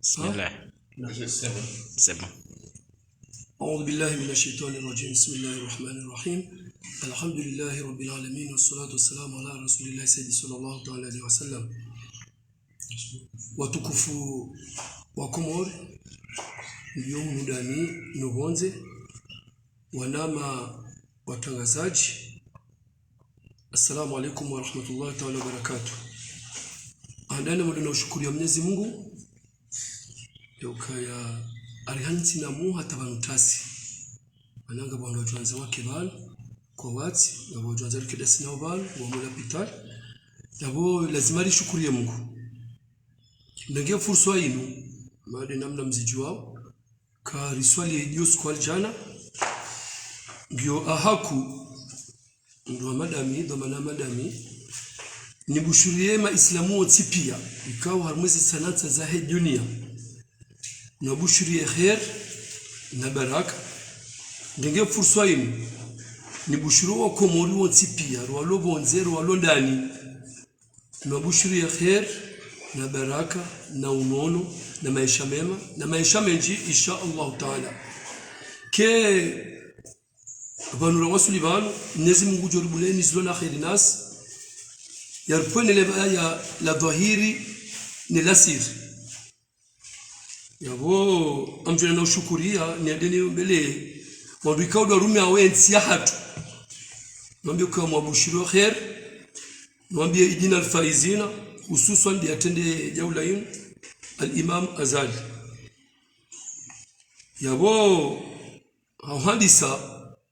بسم الله. C'est bon. أعوذ بالله من الشيطان الرجيم. بسم الله الرحمن الرحيم. الحمد لله رب العالمين والصلاة والسلام على رسول الله سيدي صلى الله عليه وسلم. Watukufu wa Komori ndio ndani nubonze wanama watangazaji. Assalamu alaikum wa rahmatullahi ta'ala wa barakatuh. Andana mwadana ushukuria Mwenyezi Mungu yokaya arihanti na mu hatabanutasi ananga bwana wajanza wake bana kwa wati na wajanza rikidasi na bana wa mula pital yabo lazima rishukurie Mungu ndangia fursa yinu maade namna mziji wao ka riswali hiyo skwal jana ndio ahaku ndio madami nibushurie maislamu wote pia ikawa harmwezi sanata za hii dunia na bushurie khair na baraka ndenge fursa yinu nibushurie wa Komori wote pia walo bonzero walo ndani na bushurie khair na baraka na unono na maisha mema na maisha menji insha Allah taala ke banura wasuli banu Mwenyezi Mungu joribuleni zilona khairi nas yarpone le aya la dhahiri ni lasir yabo amjana na ushukuria ni adeni mbele wadika udorumi awensi ya hatu mwambie kwa mwabushiro khair mwambie idina alfaizina hususan di atende jaula yin al-Imam Azali yabo hawandisa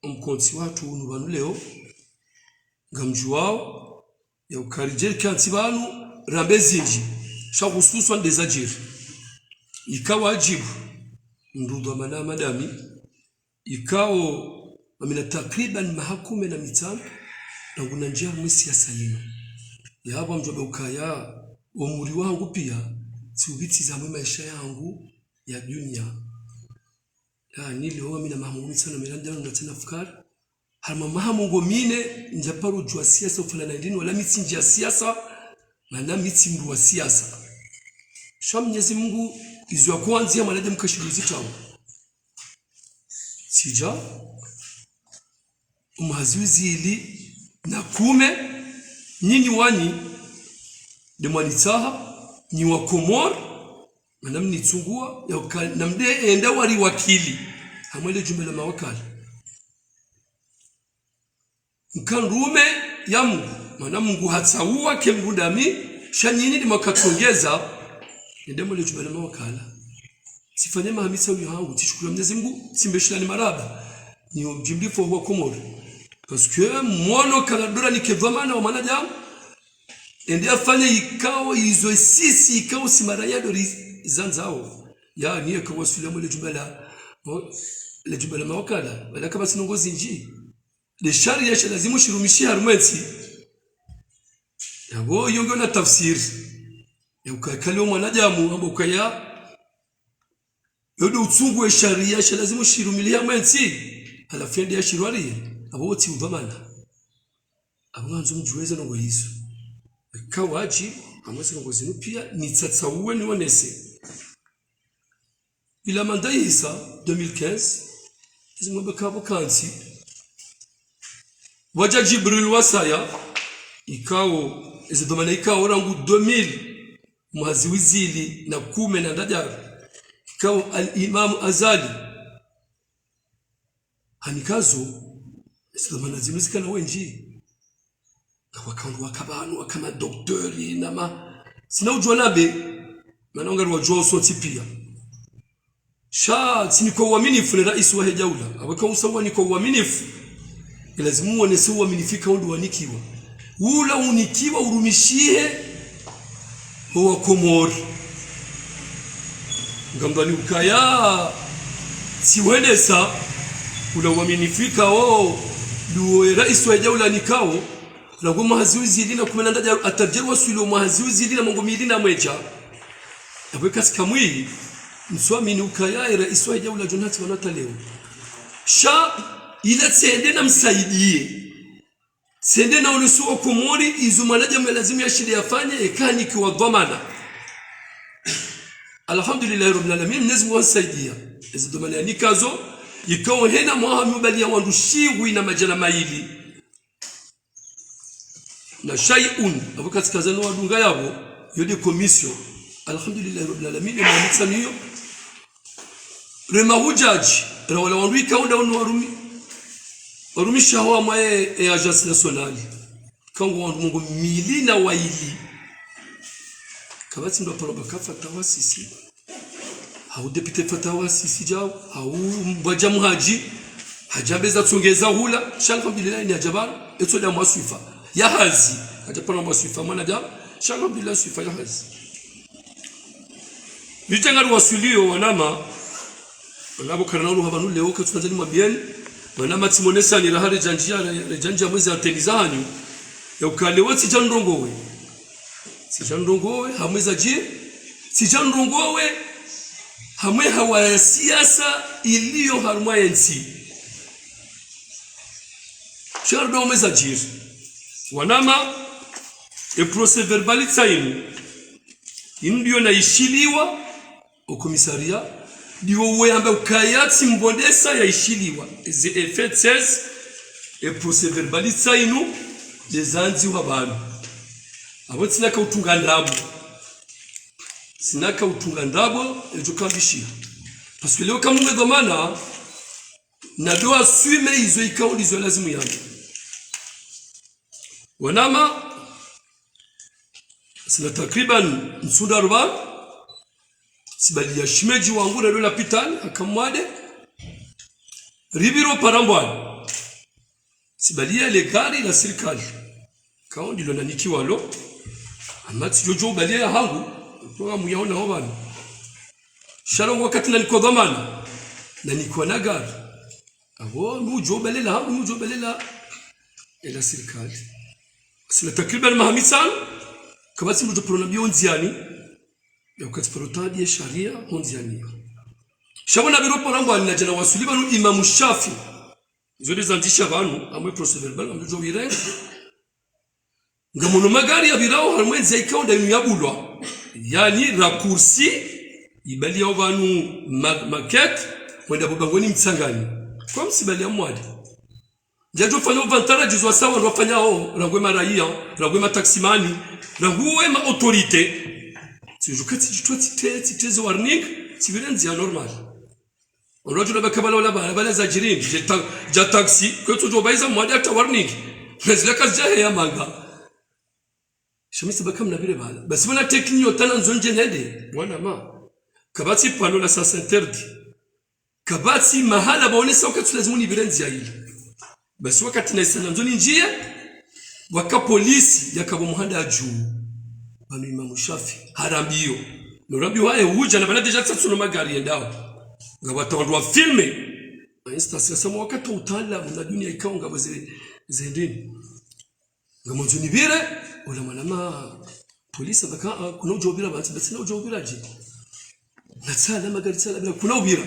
mkonsi watu nubanu leo gamjuwao ya ukarijeri kanti banu rambezinji sha hususan dezajiri ikawa ajibu ndudu wa madami ikao amina takriban mahakume na mitano na kunanjia mwisi ya sayino ya hapa mjobe ukaya umuri wangu pia siubiti za maisha yangu ya dunia nili huwa mina mahamuni sana mirandano na tena fukari harma mahamungo mine njaparu jua siyasa ufala na indini wala miti njia siyasa na miti mru wa siyasa shwa Mwenyezi Mungu izwa kuanzia mwanaje mkashiruzi tawo sija umahaziwizi ili na kume nyini wani demwanitaha ni wa Komor manam nitsungua ya namde enda wari wakili hamwele jumla mawakala nkanrume ya Mungu maana Mungu hatsaua kemgundami shanyini ni makatongeza ndemo le jumla mawakala sifanye mahamisa uyangu tishukuru Mwenyezi Mungu simbeshani maraba ni mjimlifo wa Komor parce que mwono kanadora ni kevamana wa manajamu ende afanye ikao izo sisi ikao simaraya dori zanzao ya niye kwa sulemu le jumla mawakala wala kama sinongozi nji le sharia cha lazima shirumishia harumenti yabo yongo na tafsir ya ukakalo mwanajamu ambo kaya yodo utsungu wa sharia cha lazima shirumilia mwenti alafendi ya shirwari abo woti udhamana abo nzo mjuweza no hizo kawaji amwese ngozi pia nitsatsawe niwonese ila mandaisa 2015 izimwe kabo kansi waja Jibril wasaya ikao izidhamana ikao rangu 2000 mwazi wizili na kume na ndajar ikao al-Imam Azali hanikazo izidhamana zimuzikana wenji wakandu wakabanu wakama doktori nama sina ujua nabe manonga wajua soti pia sha siniko uaminifu ni rais wa jaula abaka usawa niko uaminifu lazima uonese uaminifika ndo wanikiwa ula unikiwa urumishie wa Komori ngambani ukaya siwenesa ula uaminifika duwe rais wa jaula nikao lagu mahaziuzi lina kumenanda atajerwa sulo mahaziuzi lina mongo milina mweja abweka sikamwi mswami ni ukaya rais wa jaula jonati wanata leo sha ila tsende na msaidie sende na unusu wa Komori izumanaje lazima ya shida yafanye ekani kwa dhamana alhamdulillah rabbil alamin nezmu wasaidia ezidomani nikazo ikawa hena mwahamu balia wandushigwi na majana maili na shay'un abukatikazano wadunga yabo yodi commission alhamdulillah rabbil alamin mwamitsanio rema hujaji rawala wanduika unda warumi shawa mwae agence nationale kango wandu mili na waili kabati ndo paroba kafatawa sisi hau depute fatawa sisi jao hau mbaja mhaji hajabeza tsongeza hula alhamdulillah ni ajaba eto da mwasifa ya hazi hajapana mwasifa mwana da alhamdulillah sifa ya hazi nitengaru wasulio wanama wanabo karanaulu habanu leo katunazali mabieni wanama timonesa ni rahari janjia mwezi ateniza hanyu ya ukalewa sijandongowe hamweza je sijandongowe hamwe hawa siasa iliyo harumwa yensi shardo umeza jir wanama e procès verbal tsainu indio na ishiliwa ukomisaria diwo weyamba ukayati mbondesa ya ishiliwa ze effet 16 e procès verbal tsainu dezanzi wabanu abo sinaka utunga ndabo ejokambishia parce que leo kama umegomana na doa suime hizo ikao hizo lazima yangu wanama sina takriban msunda 40 sibali ya shimeji wangu na dola pitani akamwade ribiro parambwani sibali ya legari la serikali kao ndilo nanikiwa lo amati jojo bali ya hangu kwa muyaona hobana sharongo wakati nalikuwa dhamana na nilikuwa na gari abo nujo balela hangu nujo balela ila serikali sina takriban mahamisan kabasi nujo pronabio nziani ya wakati protadi ya sharia nziani shabona biro porambo alinajana wasuliba no Imam Shafi zodi zantisha banu amwe procès verbal amjo wirenge ngamono magari ya birao harmwenzi ikao nda yabulwa yani raccourci ibali ya banu maquette wenda bobangoni mtsangani kwa msibali ya mwadi jajo fanya vantara jizwa sawa ndo fanya ho rangwe maraia rangwe mataximani rangwe ma autorité sijukati jitwa titeze warning sibirenzi ya normal Unajua bakabala wala bala za jirini ja taxi kwa tujo baiza mwadi hata warning nazila kazi jahe ya manga shamisi bakamna bile bala basi wana teknio tana nzonje nende wana ma kabati pano la sasa interdi kabati mahala baonesa wakati lazima ni birenzi ya hili basi wakati na isana nzoni njia waka polisi yakabo muhanda juu banu Imam Shafi harambio nurambio wae huja na bana deja tsatsuno magari endao ngabata wandu wa filme instance sama wakati utala na dunia ikao ngabo zendini ngamonzo nibire ola manama polisi baka kuna ujobira bati basi na ujobira je natsala magari tsala bila kuna ubira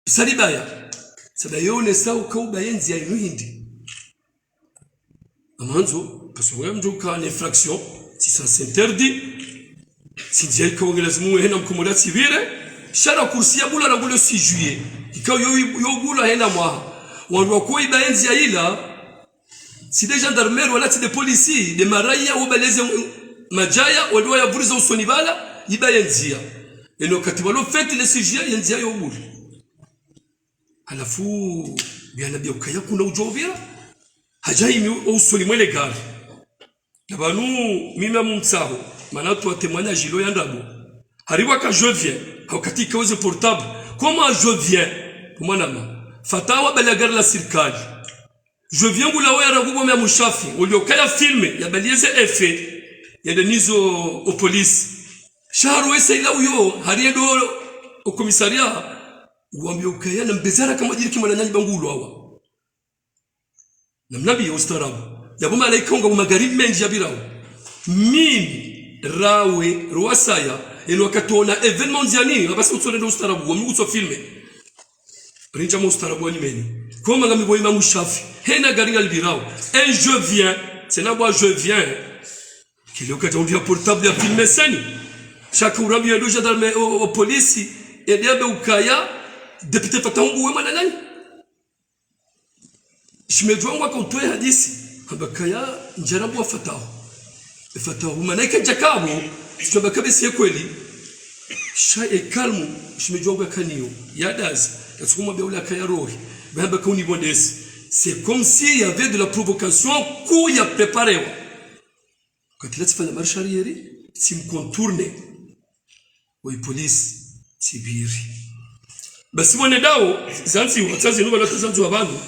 salibaya sabayone sawu kauba yenzi ya yuhindi amanzo parce que mjo ka infraction si ça s'interdit si dia ikao lazima hena mkomoda civile shara kursia bula na bula 6 juillet ikao yo bula hena mwa wandu wakoi baenzi ya ila si des gendarmeries wala si des policiers des maraya obaleze majaya walio yavuliza usoni bala ibayenzia eno katibalo fete le 6 juillet yenzia yo bula halafu biana bia ukaya kuna ujovira hajaimi usoni mwele gari nabanu mimi mumtsaho manatu atemanya jilo yandabo hariwa ka je viens wakati kauze portable comment je viens mwanama fatawa balagar la serikali je viens gula wera gubo ya Mushafi uliokaya filme ya balieze efe ya denizo o police sharu esa ila uyo hariedo o komisaria uambie ukaya na mbezara kama jiri kimana nyanyi bangulo hawa na mnabi ustarabu yabo malaika ngo magharibi menji ya birao mimi rawe ruasaya eno wakatona evenement nziani abasi utsone ndo ustarabu wa mutso filme rinja mo ustarabu ni meni koma ngami bo Imam Shafi hena garinga libirao et je viens c'est là moi je viens qu'il est occasion de portable ya filmer sani shaka urambi ya doja dalme o polisi edebe ukaya depute fatangu wema na nani shimejwa ngwa kautoe hadisi abakaya njarabu wa fatao manake jakabo sitobakabisi kweli sha ekalmu shimejwa ngwa kaniyo yadazi yatsukuma beula kaya rohi baba kauni bondesi c'est comme s'il y avait de la provocation qu'on y a préparé quand il a fait la marche arrière si me contourne oui police sibiri basi mwone dao zanzi watazi nuba natazanzi wabandu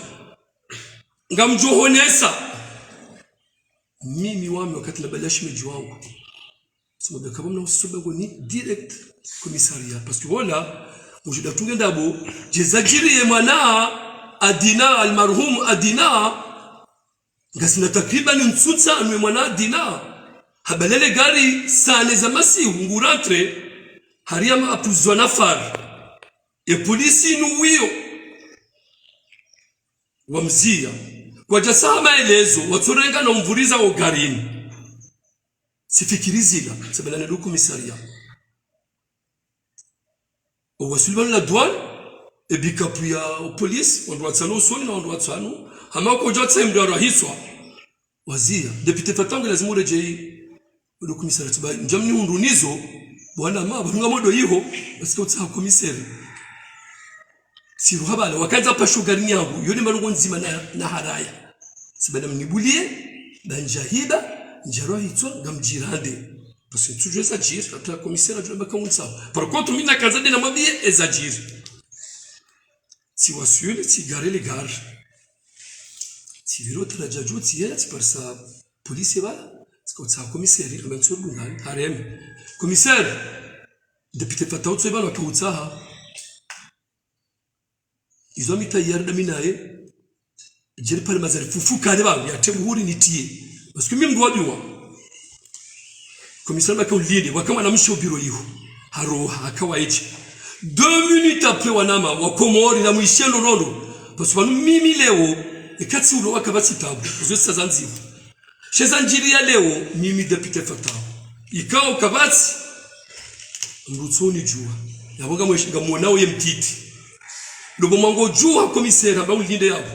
ngamjohonesa mimi wami wakati nabadilisha mji wangu sema kama mna usisobe ni direct commissariat parce que voilà mujida tungendabo jezajiri mwana Adina almarhum Adina ngasina takriban nsutsa anwe mwana Adina habalele gari sane za masi ngurantre hariama apuzwa nafar e polisi nuwio wamzia kwa jasaa maelezo watorenga na mvuriza wa garini sifikirizila sabala na komisaria owasuluban la douane et bikapuya police on doit tsano soni na on doit tsano hama ko jotsa mdo rahiswa wazia depute fatangu lazima urejei ule komisaria tiba njamni undunizo bwana ma banunga modo yiho basika utsa komisaria siru habala wakaza pasho garini yangu yoni marungo nzima na haraya sibana mnibulie banjahida njaro hitwa ngamjirande parce que toujours ça dire quand la commissaire a baka unsa par contre mina kazade na mabie ezajiri si wasule si gare les gares si viro trajaju tiya par ça police va quand ça commissaire il va sur lungal harem commissaire depuis te fatao tseba na kuutsa izo mitayar da minaye jeri pale mazari fufuka ne ba ya temuhuri nitie parce que mimi ndo wabiwa commissaire baka ulide wakama na msho biro hiyo haroha akawaje 2 minutes après wanama wakomori na mwishendo nono parce que mimi leo ikati ulo wakabati tabu kuzo sazanziwa shezanjiri ya leo mimi depute fatao ikao kabati mrutsoni jua yaboga mweshinga muonao ye mtiti lobo mango jua commissaire ba ulinde yabo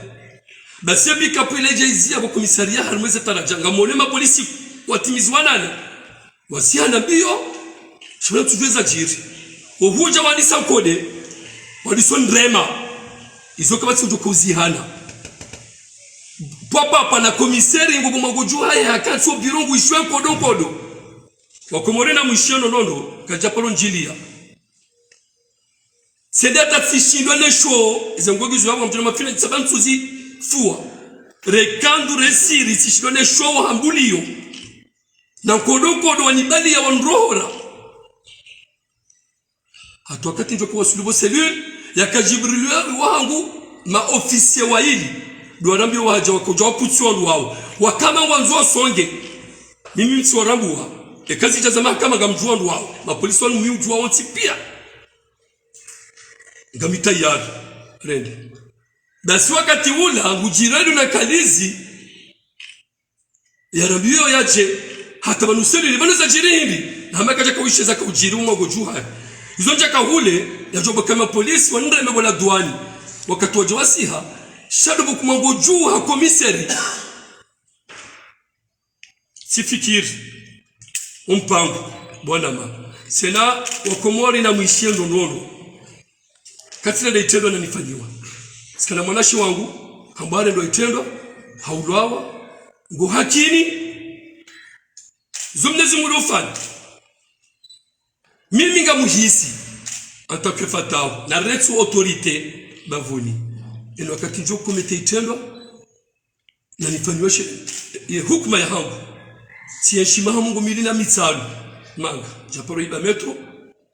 basi bika peleje izia ba komisaria harmeze tarajanga mone ma polisi watimizwa nani wasiana bio shule tuweza jiri ohuja wadisa kode wadison rema izo kabati utokuzihana papa na komisari ngo mango jua haya akatso birongo ishwe kodo wakomore na mwisheno nondo kajapalo njilia sedata tsishindwa nesho izangogizo wabo mtuna mafina tsabantuzi fua rekandu resiri tsishindwa nesho hambulio na kodo wanibali ya wanrohora hatu wakati ndio kwa sulubo cellule ya kajibrilu wangu ma officier wa hili ndo anambia waje wakoja kutsuwa wao wakama wanzo songe mimi mtsorambua kazi za mahakama ngamjua wao mapolisi wanu mimi ujua wonti pia ngamita yari rende basi wakati ula ngujirani na kalizi yarabio yaje hata banuseli banaza jirindi na hamakaja kawisheza kujiri umwa gojuha izo njaka hule yajoba kama polisi wanende mebola douane wakati wajawasiha shadobo kumangojuha komisari sifikiri umpango bwana ma sena wakomori na mwishendo nono katina itendo na nifanyiwa sikana mwanashi wangu hambare ndo itendo haulwawa ngo hakini zumnezi mulofani mimi ngamuhisi atake fatao na retu autorite bavuni ino wakati njo komite itendo na nifanyiwa hukuma ya hangu siyeshima Mungu mili na mitsalu manga japoro iba metro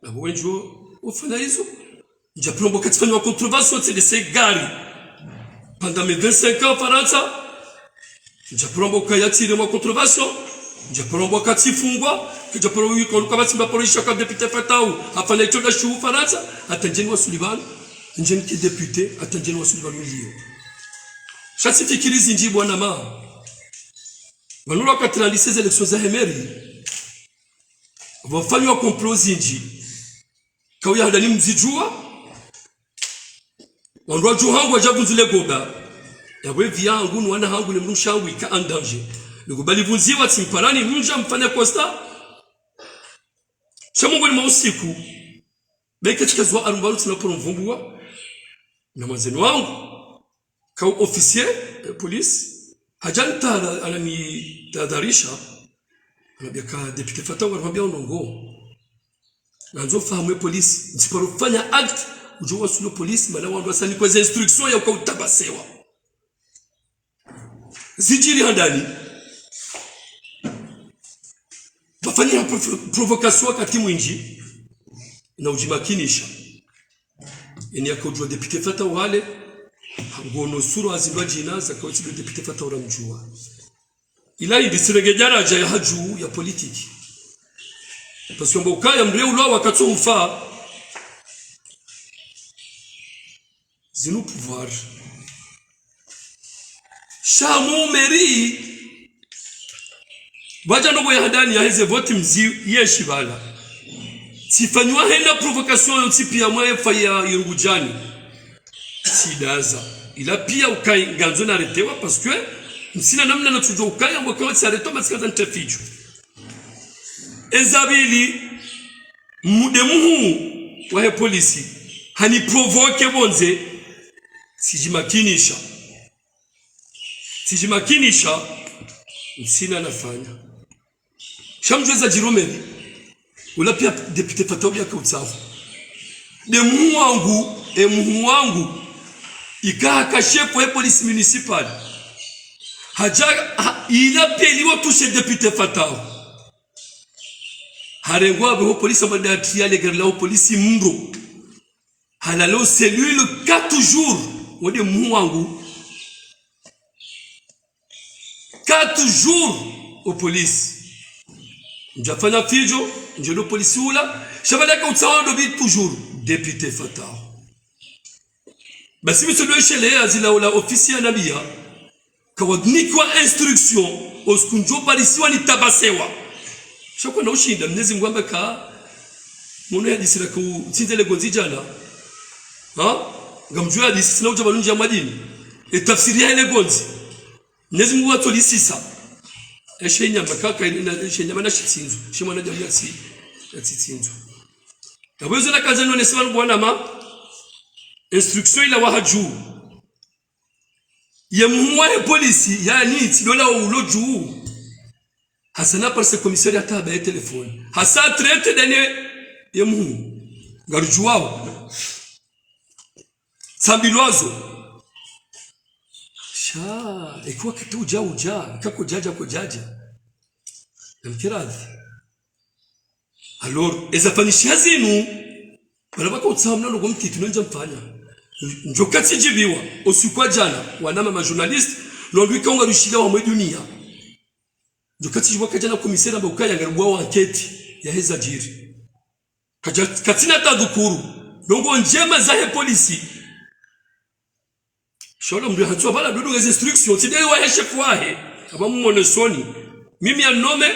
na wenjo ufanya hizo japoro katifanywa controverse de ces gari pendant mes 25 ans Faransa japoro kayatire mo controverse japoro katifungwa japoro yuko kabati baporisha ka député fatao afanya hicho da shu Faransa atanjeni wa Sullivan njeni ki député atanjeni wa Sullivan milio chasi fikirizi nji bwana ma Wanula wakati na lise élections za Hemeri wafanywa komplozi nji kauya hadani mzijua wandwa juhangu wajabunzile goba yabwe vyangu nwana hangu ni mnushangu ika andanje nikubali vunziwa timparani mnja mfanya kosta shamungu ni mausiku beke chikazwa arumbaru tunaporumvumbua na mwanzeni wangu kau ofisier polisi hajanta anani tadharisha anambia ka deputy Fatawu anambia ndongo nanzo fahamu polisi nsiporofanya act ujua sulo polisi mala wandu asani kwa instruction ya ukutabasewa zijiri handani bafanya provocation kati mwinji na ujimakinisha eni akojua deputy Fatawu wale ngono suru azindwa jinaza kwa tibu deputy Fatawu ramjua ila indisiregejara aja ya haju ya politiki parce que ukaya mreu lo wakatsufa zinu pouvoir shamu meri baja ndogo ya handani ya heze vote mzi yeshibala sifanywa henda provocation tipi ya mwe fa ya irugujani sidaza ila pia ukai nganzo na retewa parce que msina namna na tujo ukaya mwaka sareto masikaza ntefijo ezabili mudemuhu wa polisi hani provoke bonze sijimakinisha msina nafanya shamjweza jiromeli ula pia deputy Fatawu ya kautsafu muhu wangu ikaka chef wa polisi municipal ila peliwa touche deputy Fatawu harengwa bo polisi ambadia le garla polisi mndo halalo cellule 4 jours wode muwangu 4 jours au polisi njafanya fijo njelo polisi ula shabalaka utsawa bi toujours deputy Fatawu basi msolo shele azila ula officier nabia kawadnikwa instruction oskunjo polisi wani tabasewa shoko na ushinda mnezi ngwamba ka muno ya disira ku tsinzele gonzi jana ngamjua disi sina ujabalunji ya madini etafsiri ya ile gonzi mnezi mungu watolisisa eshenya makaka ina eshenya mana shitsinzo shimwa na jamii ya tsitsinzo kabwezo na kaza none siwa bwana ma instruction ila wahaju ya muwa polisi yani tidola uloju hasana par ce commissaire ataba ya telefone hasa traite dane yemu ngarujuwao sambilwazo sha ikuwa kitu uja kako jaja mkiradhi alors ezafanisha zinu barabaka utsamna no gomtitu nonja mfanya njokati jibiwa osukwa jana wanama ma journaliste londwika ungarushila wa dunia njokati jibiwa kajana komisera mbukaya ngarugwa enquête ya heza jiri katina tadhukuru dongo njema za polisi shola mbi hatwa bala dudu ga instruction tidai wa chef wahe aba mmonesoni mimi anome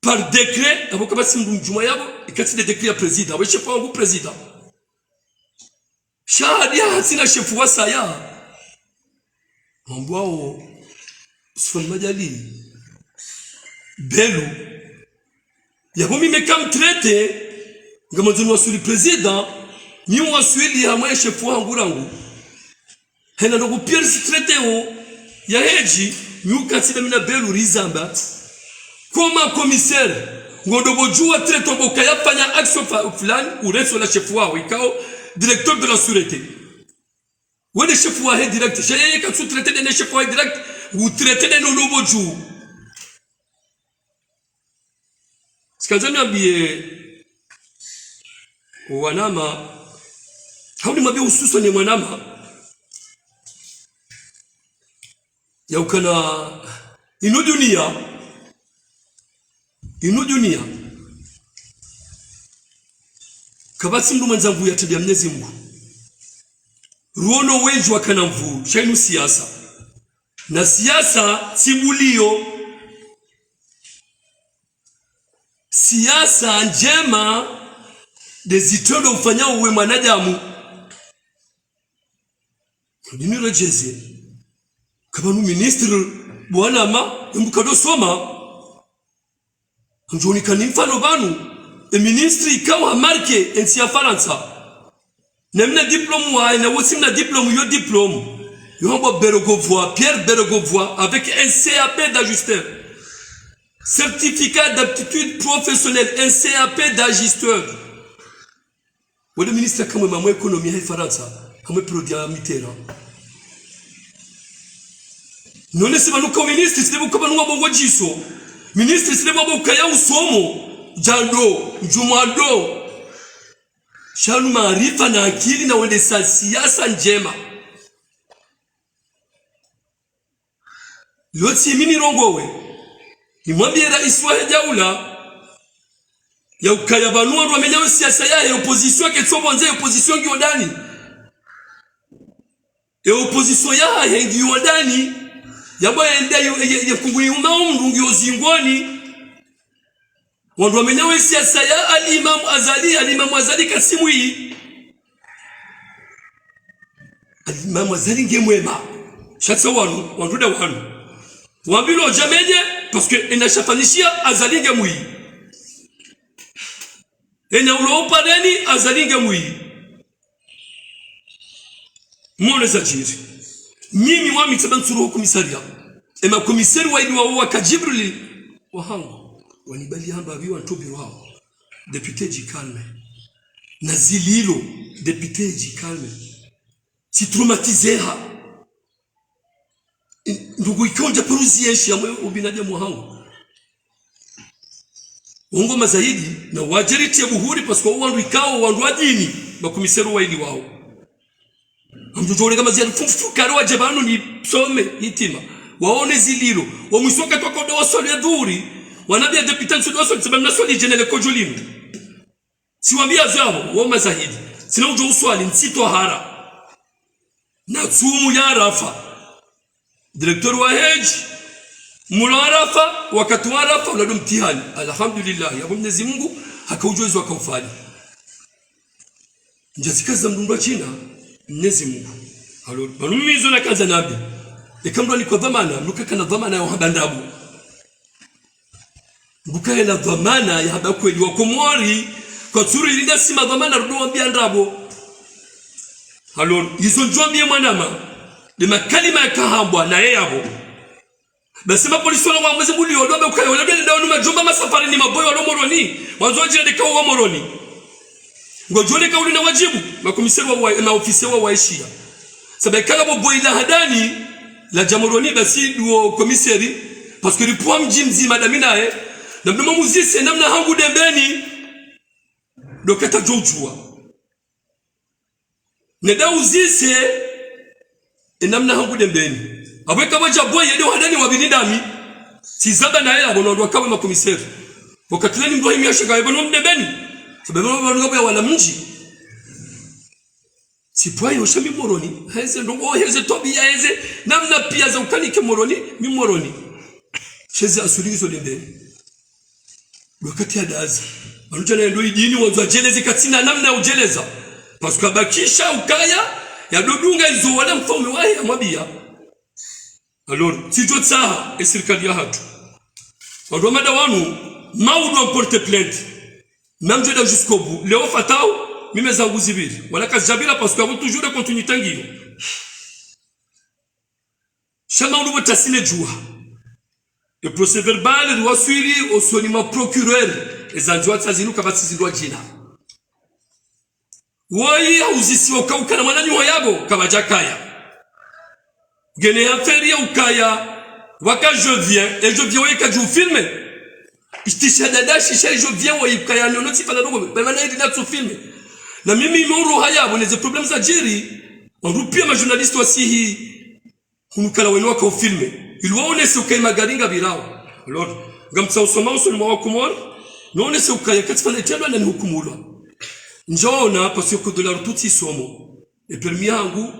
par décret abo kabasi mjuma yabo ikati de décret ya président abo chef wangu président shahadi hatina chef wa saya mbwao sifan majali belu yabo mimi kam traité ngamadunu wasuli président ni wasuli ya mwa chef wangu rangu hena ndo kupiersi traité o ya heji nyukati mina belu rizamba koma commissaire ngodobo jua traité boka yafanya action fulani ureso la chef wao ikao directeur de la sûreté wone chef wa he direct chaye ka sous traité de chef wa direct ou traité de nobo juu sikazani ambie wanama hauni mabe ususo ni mwanama ya ukana ino dunia kabasi mdu manzangu ya tabia mnezi Mungu ruono weju wakana mvu shainu siasa na siasa simulio siasa njema dezitendo ufanya uwe mwanadamu dini rejeze kama nu ministre bwana ma mbukado soma njoni kanimfano banu e ministre ikawa marke ensi ya Faransa nemna diplôme wa na wosimna diplôme yo diplôme yo Beregovoy Pierre Beregovoy avec un CAP d'ajusteur, certificat d'aptitude professionnelle, un CAP d'ajusteur. Le ministre comme maman économie et Faransa comme produit à Mitterrand. Non laissez-moi nous comme ministre, c'est vous comme nous avons dit ministre, c'est vous kaya usomo jando jumado shanu maarifa na akili na wende siasa njema. Loti mimi rongowe nimwambie rais wa jaula ya ukaya banua ndo amenyawe siasa ya opposition ke tsobonze opposition giodani opposition ya giodani yabo ende ye kunguni umaumdu ngiozingoni ndo amenyawe siasa ya al-Imam Azali Kasimu hii al-Imam Azali ngemwema shatsa wanu wanduda wanu wambilo jamenye parce que inashafanishia Azali ngemwi ena ulopa nani Azali ngemwi mone zajiri mimi wa mitsabansuru komisaria ema komisari wa ili wa kajibrili wahangu wanibali hamba biwa ntobiro hao député Jikalme na zililo député Jikalme si traumatiseha ndugu ikonja peruzi yeshi ya ubinadamu wangu ngoma zaidi na wajeriti ya buhuri pasko wandu ikao wandu adini bakumiseru waili wao amjojore kama zia fufukaro wa jabanu ni some hitima waone zililo wa mwisoka kwa kodo wa soli ya dhuri wanabia deputansu wa soli sababu na soli jenele kojolinu siwambia zao wama zaidi sina ujo uswali nsito hara na tsumu ya Arafa directeur wa Hajj mula Arafa wakati wa Arafa unado mtihani alhamdulillah ya Mwenyezi Mungu akaujwezo akaufanya njazikaza mdundwa China Mwenyezi Mungu alo banumizo na kaza nabi ikamdo alikuwa dhamana mlukaka na dhamana ya habandabu mbukaye na dhamana ya habakweli wa komori kwa tsuru ilinda sima dhamana rudo wambia ndabo alo hizo njwambie mwanama de makalima ya kahambwa na yeyabo basi mapolisi wa mwezi mbuli odobe ukaye wala ndio numa jomba masafari ni maboyo wa moroni wanzo jina de kawa moroni ngojole kauli na wajibu makomisari wa maofisa wa waishia sababu kama boy la hadani la jamoroni basi duo komisari parce que le point mjimzi madame nae na mdomo muzisi namna hangu dembeni dokata jojua neda uzise namna hangu dembeni abweka baja boy yede hadani wabinidami sizaba na yeye abono kama makomisari wakati ni mdo himi ashaka yebono dembeni sababu wanaga wala mji sipwai oshami moroni heze ndongo heze tobia heze namna pia za ukanike moroni mi moroni sheze asulizo dembeni wakati ya dazi wanujana ndio idini wanzo jeleze katina namna ujeleza parce que bakisha ukaya ya dodunga izo wala mfaume wahi amwabia alors sijo tsaha e serikali ya hatu wado madawanu maudo porte plainte même je jusqu'au bout Léo Fatao mime zangu zibiri wala kazabila parce que toujours de continuité ngiro chama uno botasine jua le procès verbal doit suivre au sonima procureur ezanjwa tsazinu kabati zindwa jina woi uzisi ukauka mwanani wayabo kabajakaya gene affaire ukaya waka je viens weka ju filmer istishadada shisha je viens wika noti fana dogo bana idi na tu filmer na mimi moro hayabo les problèmes za jiri on rupia ma journaliste wasihi kunukala wenu waka filmer ilwaone se ukay magaringa birao alors ngamtsa usoma usulma wa kumor none se ukaya katifana tendo na hukumulwa njona parce que de la tout somo et permis yangu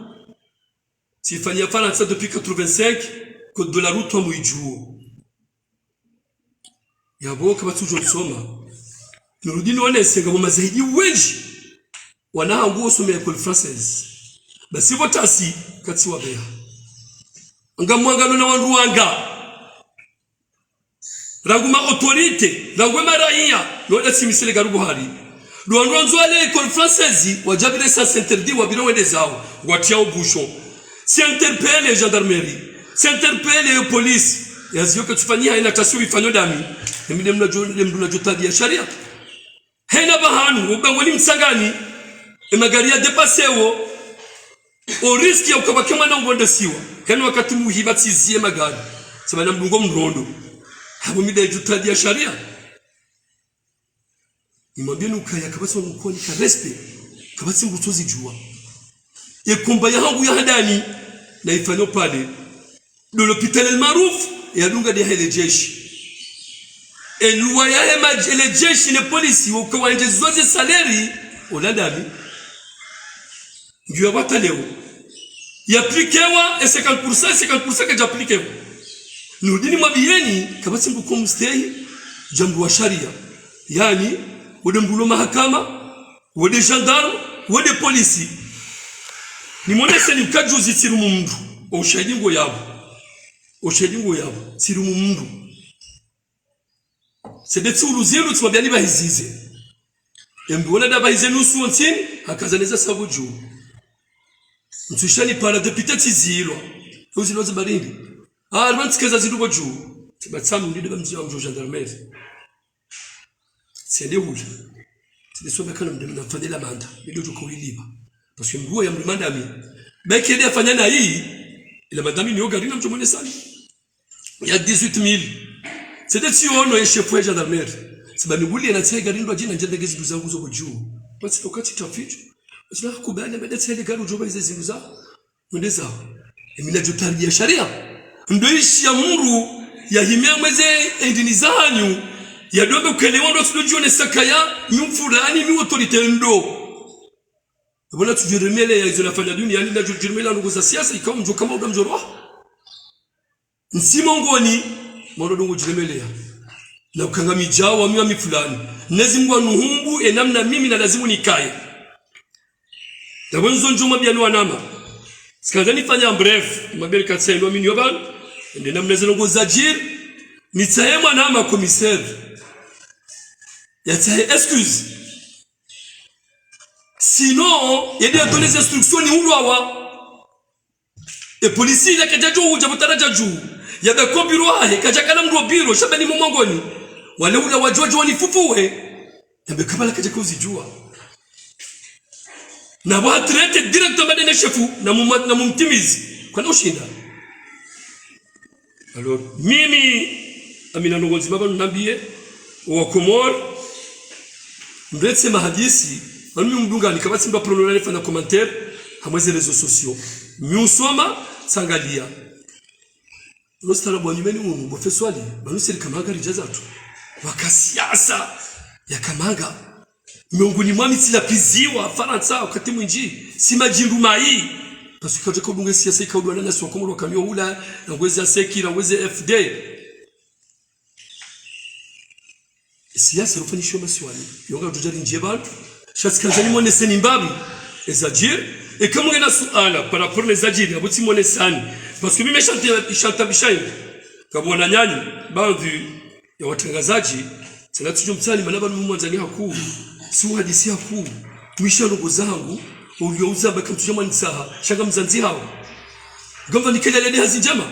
sifanya Faransa depuis 85 que de la route wa muijuo yabo kaba toujours soma nurudini wanese ngabo mazahidi wengi wanahanguo somea école française basi votasi kati wa beha ngamwangano na wanruanga ranguma autorité ranguma raia yoda simisele garugo hari Luanzo ale école française wajabire sans interdit wabiro wende zao watia au bouchon s'interpelle les gendarmerie s'interpelle les police yazio que tufanyia ina tasiri fanyo dami emile mna jotadi ya sharia hena bahanu ubangoni msangani emagari ya dépasser au risque ya ukabakema na ubonde siwa kana wakati muhibatizie magari sabana mdungo mrondo hapo mida jotadi ya sharia imwambie nukaya kabasi wanukoni ka respect kabasi mbutozi jua yekomba ya hangu ya hadani na ifano pale de l'hôpital el Marouf ya dunga de hele jeshi elwa ya hema ele jeshi ne polisi wakawaende zote saleri oladami ndio wata leo yaplikewa 50% que j'appliquewa nudini mwabieni kabasi mbukomu stay jambo wa sharia yani wode mbulo mahakama wode gendarme wode polisi ni monese ni kajuzi sirumu mndu ushahidi ngo yabo sirumu mndu sedetsi uluziru twabyani bahizize embiona da bahize nusu ontini akazaneza sabuju ntushani para deputy tizilwa uzilo zibarindi armantikeza zidubo ju tibatsamu ndide bamzi wa gendarmerie c'est des rouges c'est des somme quand même de fadela manda ndio tukoiliba parce que nguo ya mlimanda ami beki ile afanya na hii ile madami ni ogari na mchomone sana ya 18000 c'est des siono ya chef ya gendarmerie sababu nguli na tsega ndo jina njende gezi zangu zo juu basi wakati taficho sina kubali baada tsega gari ujoba hizo zingu za ndeza emina jotardia sharia ndio ishi ya muru ya himia mweze endini zanyu ya dobe kelewa ndo tulijione sakaya nyumfulani mi autorité ndo bona tujiremele ya hizo nafanya dunia yani na tujiremela ndugu za siasa ikawa mjo kama udamjoro nsimongoni mondo ndungu jiremelea na ukangami jawa mimi fulani nezingwa nuhumbu enamna mimi na lazimu nikae na wenzo njuma bya nwanama sikazani fanya bref mabeli katsaino mimi yoban ende namna zelo zajir ni tsayema na ma commissaire yataye excuse sinon il y a des instructions ni ulwawa et policier la kajajo ujabutara jaju ya be kopiro ahe kajakana mdo biro shabani momongoni wale ula wajojo wanifufuwe ya be kabala kajaka uzijua na wa traite directement de chefu na mumtimizi kwa ushinda alors mimi amina nongozi baba nambie wa Komor mbetse mahadisi mimi mdunga nikabati mba prononale fana commentaire hamweze réseaux sociaux miusoma sangalia nostala bwanyimeni umu bofeswali banuseli kamanga rijazatu wakasiasa ya kamanga miongoni mwa mitsi la piziwa faransa wakati mwinji si majindu mai parce que quand on siasa ikaudwa na nasi wakomoro wakamio hula na ngweze aseki na ngweze FD siasa rufanisho maswali yonga tujari njebal shaskazani mone senimbabi ezajir et comme on a suala par rapport les ajir aboti mone sani parce que mimi chanta bishai kabona nyanyi baadhi ya watangazaji sana tujumtsali manaba mwanzani hakuu si hadisi hakuu tuisha rogo zangu uliouza baka mtujama nsaha shanga mzanzi hao gomba nikelele hazijama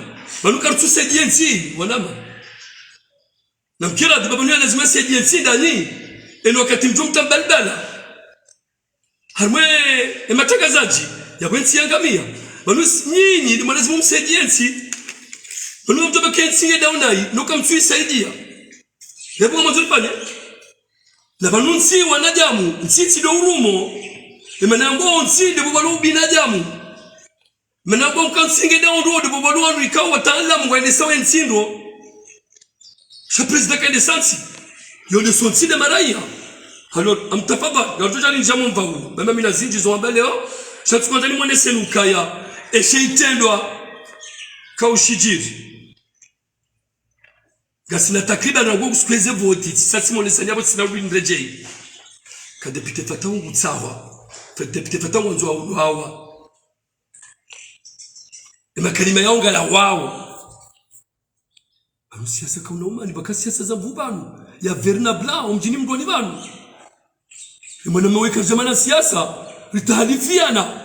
banuka tusaidie nti wanama na mkira dibabuni lazima saidie nti ndani eno wakati mtumta balbala harmwe ematangazaji ya bwenzi yangamia banu nyinyi ndi lazima msaidie nti banu mtoba kensi daunai nuka mtuisaidia lebo mwanzulifanya na banu nsi wanajamu nsi do urumo emanango nsi de bobalo binajamu manango kansinge dawo de bobalo anu ikawa wataalamu ngwende sawa nsindo cha president kende sansi yo de sonsi de maraya alors amtafaba gajoja ni jamu mbawu mama mina zinji zo ambaleo chatukondani mwone senukaya e sheitendwa kaushijiri gasina takriban na ngo kusikweze voti sasa mone sanya bo sina win rejei ka deputy fatangu tsawa deputy fatangu nzo hawa makalima yao ngala wao siasa kauna umani baka siasa za mbubanu ya verna bla mjini mdoni banu mwana mweka zamana siasa litahalifiana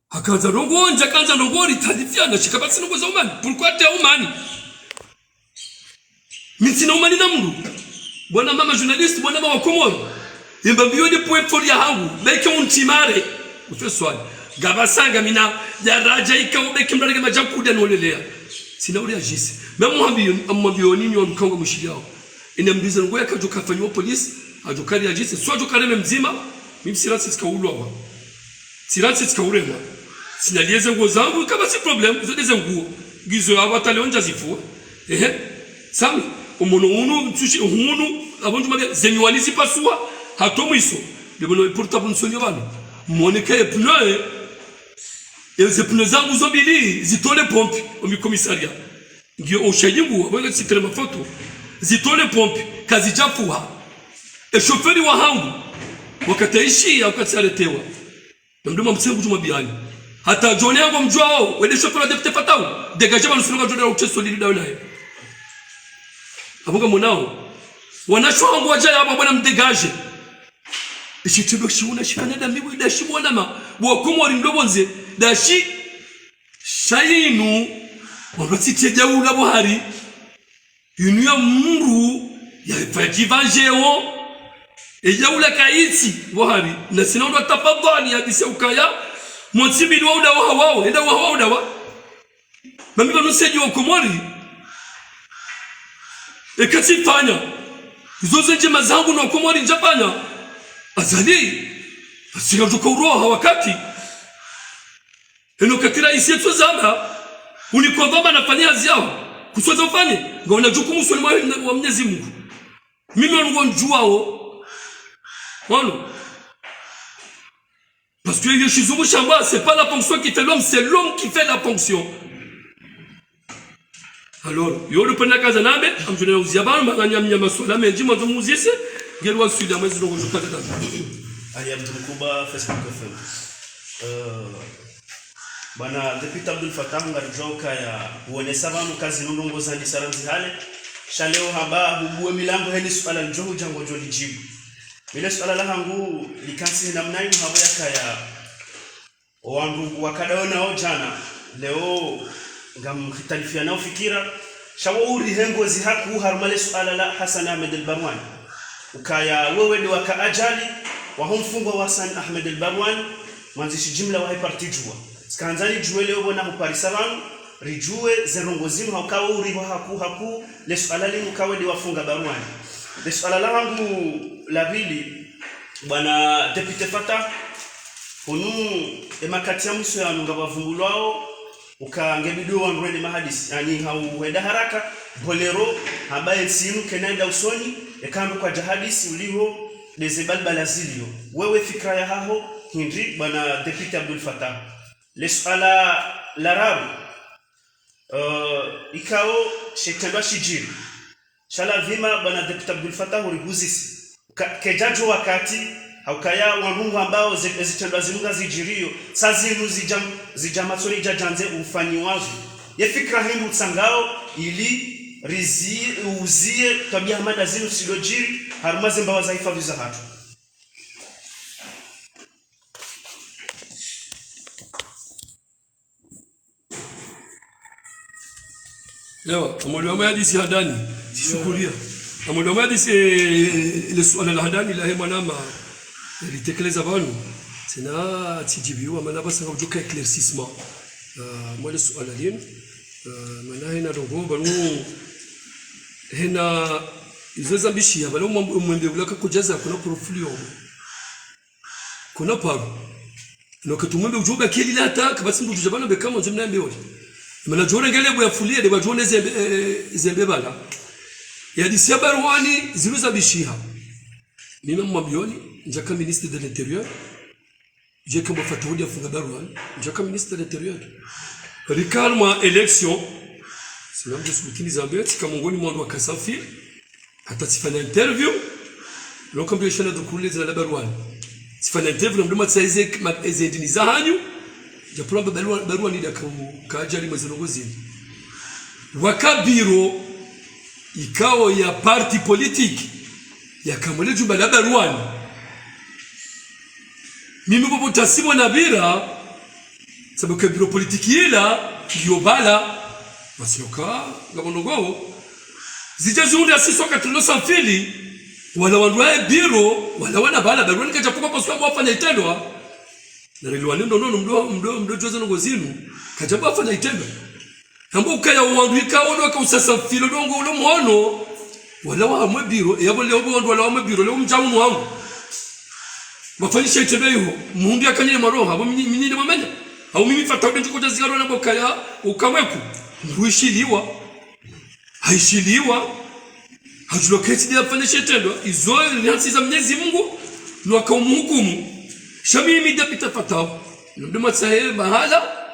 akaanza rongonja kanza rongo litahalifiana shikabasi nongo za umani pourquoi te umani mitsina umani na mndu bwana mama journalist bwana mama Komoro yemba biode point for ya hangu beke untimare ufe swali gabasanga mina ya raja ikaubeke mdarege majakuda nolelea sina ule ajisi memu amwambio nini wa mkango mshiliao inambiza ngo yakajoka fanywa polisi ajokari ajisi sio ajokari mzima mimi siransi sikaulwa wa siransi sikaurema sinalieze ngo zangu kama si problem zodeze nguo gizo abatale onja zifua sami umuntu unu tsushi hunu abonje mabya zenywanisi pasua hatomwiso debono portable nsonyo bano moneka epnoe eze pneu zangu zobili zitole pompi au commissariat ndio oshayingu abona sitere mafoto zitole pompi kazi jafuha e chauffeur wa hangu wakataishi wakatsaretewa ndomdoma mtsengu juma biani hata jone yangu mjwao wende chauffeur wa deputy fatau degaje banusunuka jone ucheso lili dawe naye abonga monao wanashwa wangu waja aba bwana mdegaje ishitendo shiuna shikana da mibu da shibona ma bokomori ndobonze dashi shayinu wabatite jaula bohari yunuya muru ya fajivanjeo ejaula kaiti bohari na sinaondo tafadhali hadisi ukaya monsibili wauda wao enda wao dawa mami banuseji wa Komori ekati fanya zote njema zangu na Komori njafanya azali asika tukaroha wakati eno katira isietu zama unikodhoma nafanyia ziao kuswaza ufanye ngaona jukumu swali wa Mwenyezi Mungu mimi wangu njuao wano parce que le chizumu chamba c'est pas la fonction qui fait l'homme, c'est l'homme qui fait la fonction. Alors yo le pena kaza nabe amjone uziabana maganya mnyama sola menji mwanzo muzise gelwa suda mwezi rongo jukata dada Ali Abdul Kuba Facebook FM bana deputy Abdul Fatah ngarijoka ya uonesa banu kazi nondongo za disaranzi hale shaleo haba hubuwe milambo heli swala njohu jango joli jibu ile swala la hangu likansi namna hiyo habo yakaya wangu wakadaona o jana leo ngamkhitalifiana nao fikira shauri hengo zihaku harmale swala la Hassan Ahmed al-Barwani ukaya wewe ni waka ajali wa humfungwa wa Hassan Ahmed al-Barwani mwanzishi jumla wa parti jua skanzani jua leo bona muparisavan rijue zerongozimu haukawa uriho haku le swala limu kawe ni wafunga Barwani le swala langu la vili bwana deputy Fatah hunu emakati ya mwiso ya nunga wavumbulwao ukangebido wanrende mahadisi yani hauenda haraka bolero habaye simu kenaenda usoni ekandu kwa jahadisi uliho dezebal balazilio wewe fikra ya haho hindi bwana deputy Abdul Fatah le swala larabu ikao shekendwa shijiri shala vima bwana deputy Abdul Fatah uriguzisi kejajo wakati haukaya wanungu ambao zitendwa zinunga zijirio sazinu zijamatsoni jajanze ufanyi wazo ye fikra hindu tsangao ili rizi uzie tabia hamada zinu silojiri harumaze mbawa za hifadhi za hatu leo amolio hadisi hadani shukuria amolio hadisi ile swala la hadani la mwanama litekeleza banu sina tijibiwa maana basa kujuka éclaircissement moi le swala lien maana hina dongo banu hina izoza bishia balo mwembe ulaka kujaza kuna profilio kuna paru nokatumwembe ujoba kile la ataka basi mbu jabana be kama njemna mbe wote maana jore ngele bwa fulia de bajone zembe bala ya disia Barwani ziluza bishia mimi mwambioni njaka ministre de l'intérieur j'ai comme Fatah funga Barwani njaka ministre de l'intérieur rikalma élection sina mtu subikini zambia tika mongoni mwandu wa kasafi hata sifanya interview loka mbio shana dukule zina barua sifanya interview na mdoma tsaize ezendini za hanyu japula barua ni daka kajali mazongozi wakabiro ikao ya parti politiki ya kamole jumba la barua mimi bobo tasibo na bira sababu kwa biro politiki ila yobala masioka ngabondogo zijaziunda sisi wakati losamfili wala wanduae biro wala wana bala barua nikaja kupa kwa sababu wafanya itendwa na niliwani mdo joza ngozinu kaja wafanya itendwa hambo ukaya wanduika ono ka usasamfili dongo ulo mwono wala wa mwe biro yabo leo wandu wala wa mwe biro leo mjamu wangu wafanyisha itendwa hiyo muhungi akanyele maroha abo minini mamenya au mimi fataude tukoja zigaro na bokaya ukamweku ruishiliwa haishiliwa hajuloketi dia fanya shetendo izo ni za Mwenyezi Mungu na akamhukumu shamimi dapita fatao ndio sahihi bahala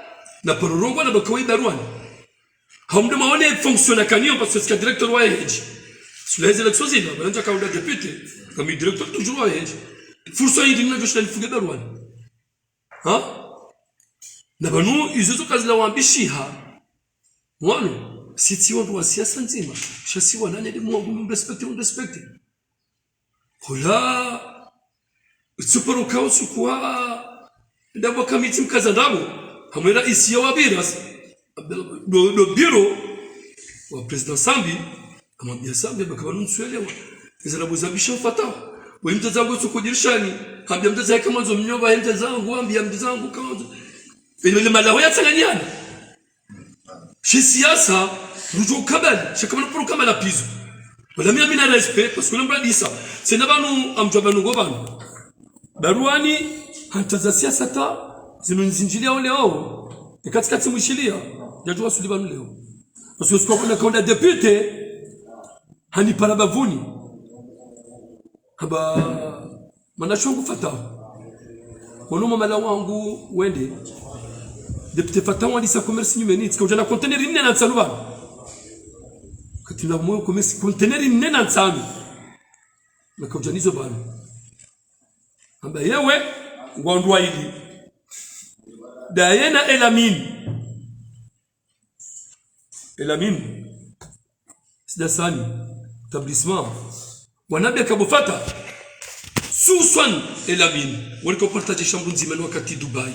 na pororongo na bakawi barwani hamdo maone fonctionne kanio parce que c'est directeur wa hedge sur les élections zile banaanza kaunda député comme directeur toujours wa hedge fursa hii ndio ndio fuge barwani na banu izo kazi la wambishiha wano sisi watu wa siasa nzima shasi wanane ndi mungu respect hola tsuporo kausu kwa ndabo kamiti mkaza ndabo hamwera isi ya biras do biro wa president Sambi amwambia Sambi bakabanu nsuelewa izara buzabisha fata wewe mtazangu sukudirishani ambia mtazai kama zo mnyoba ente zangu ambia mtazangu kama ile malaho ya tsanganyana shi siasa rujo kabali shakama pro kama la pizo wala mimi na respect parce que l'homme dit ça c'est nabanu amjobanu gobanu baruani hantaza siasa ta zinunzinjilia ole wao katikati mwishilia jajua sulibanu leo parce que siko kuna kaunda député hani para bavuni haba manashongu fatao wono mala wangu wende député fatao alisa commerce numeni tsika ujana conteneur nne na tsaluba katina moyo commerce conteneur nne na tsalu na kujanizo bana amba yewe ngondwa hili dayena elamin sida sani établissement wanabia kabofata suswan elamin waliko partage chambre nzima wakati Dubai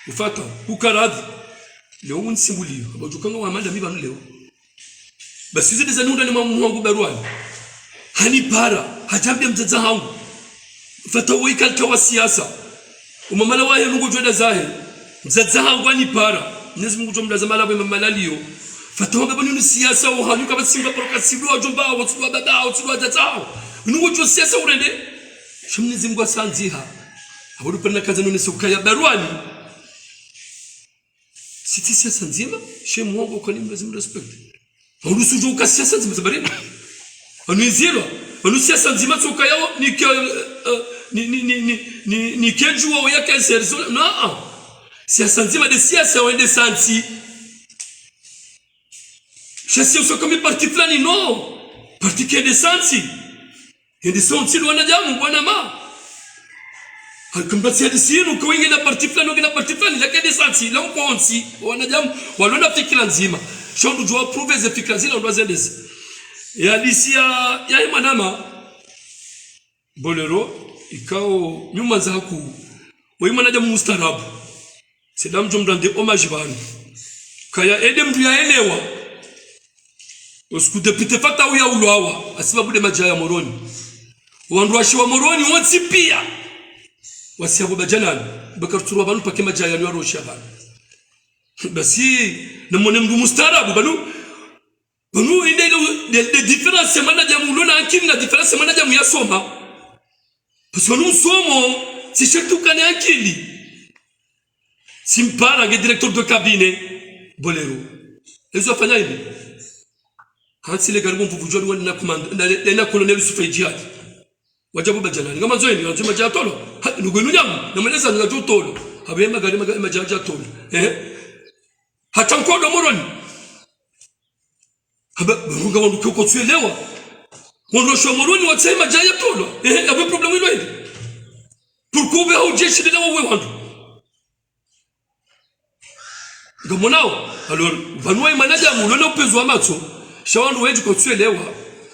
ufata ukaradhi leo unsimbulio abajukanga wa manda miba leo basi zile za nunda ni mwangu barwani hani para hajambia mzaza hangu fata wika kwa siasa umamala wahe nungu jweda zahe mzaza hangu ani para Mwenyezi Mungu jomda zamala bwe mamalaliyo fata wababa ni siasa wa hanyuka basimba proka siblo ajomba wa tswa baba wa tswa tatao nungu jwa siasa urende Mwenyezi Mungu asanziha aburu pena kaza none sokaya barwani siti siasa nzima she muongo kwa nini lazima respect anu sujo ka siasa nzima zabari anu zero anu siasa nzima sokaya ni kejua yake serzo no siasa nzima de siasa wende santi chassi uso kama parti fulani no parti kende santi ende santi wana jamu bwana ma Alikumbati hadi sinu kwa wengine na parti fulani lakini santi la uponsi wanajamu walona fikira nzima shondo jua prove ze fikira zile ndo zendezi ya disia ya imanama bolero ikao nyuma za haku wewe manajamu mustarabu sedam jomdande homage bani kaya edem du yaelewa usku depute fata uya ulwawa asibabu de majaya moroni wandu washiwa moroni wonsi pia wasiabo bajanani bakarturu abantu pake majaya ni warosha bana basi na mone mdu mustarabu banu inde de difference manager mulona akini na difference manager muyasoma parce que nous sommes c'est surtout quand akili simpara nge directeur de cabinet bolero ezo fanya hivi hansi le garibon pour vous na commande na colonel Sufejiad wajabu bajanani kama zoeni wanasema jatolo nugonu nyamu na mweneza ngajotolo habema gari majaja tolo hata mkodo moroni haba bunga wandu koko tuelewa wandu shwa moroni watsema jaya tolo abe problem ilo hili pourquoi au jeshi de lawa wandu ngamonao alors vanwa imanaja mulona upezo wa matso shawandu wetu ko tuelewa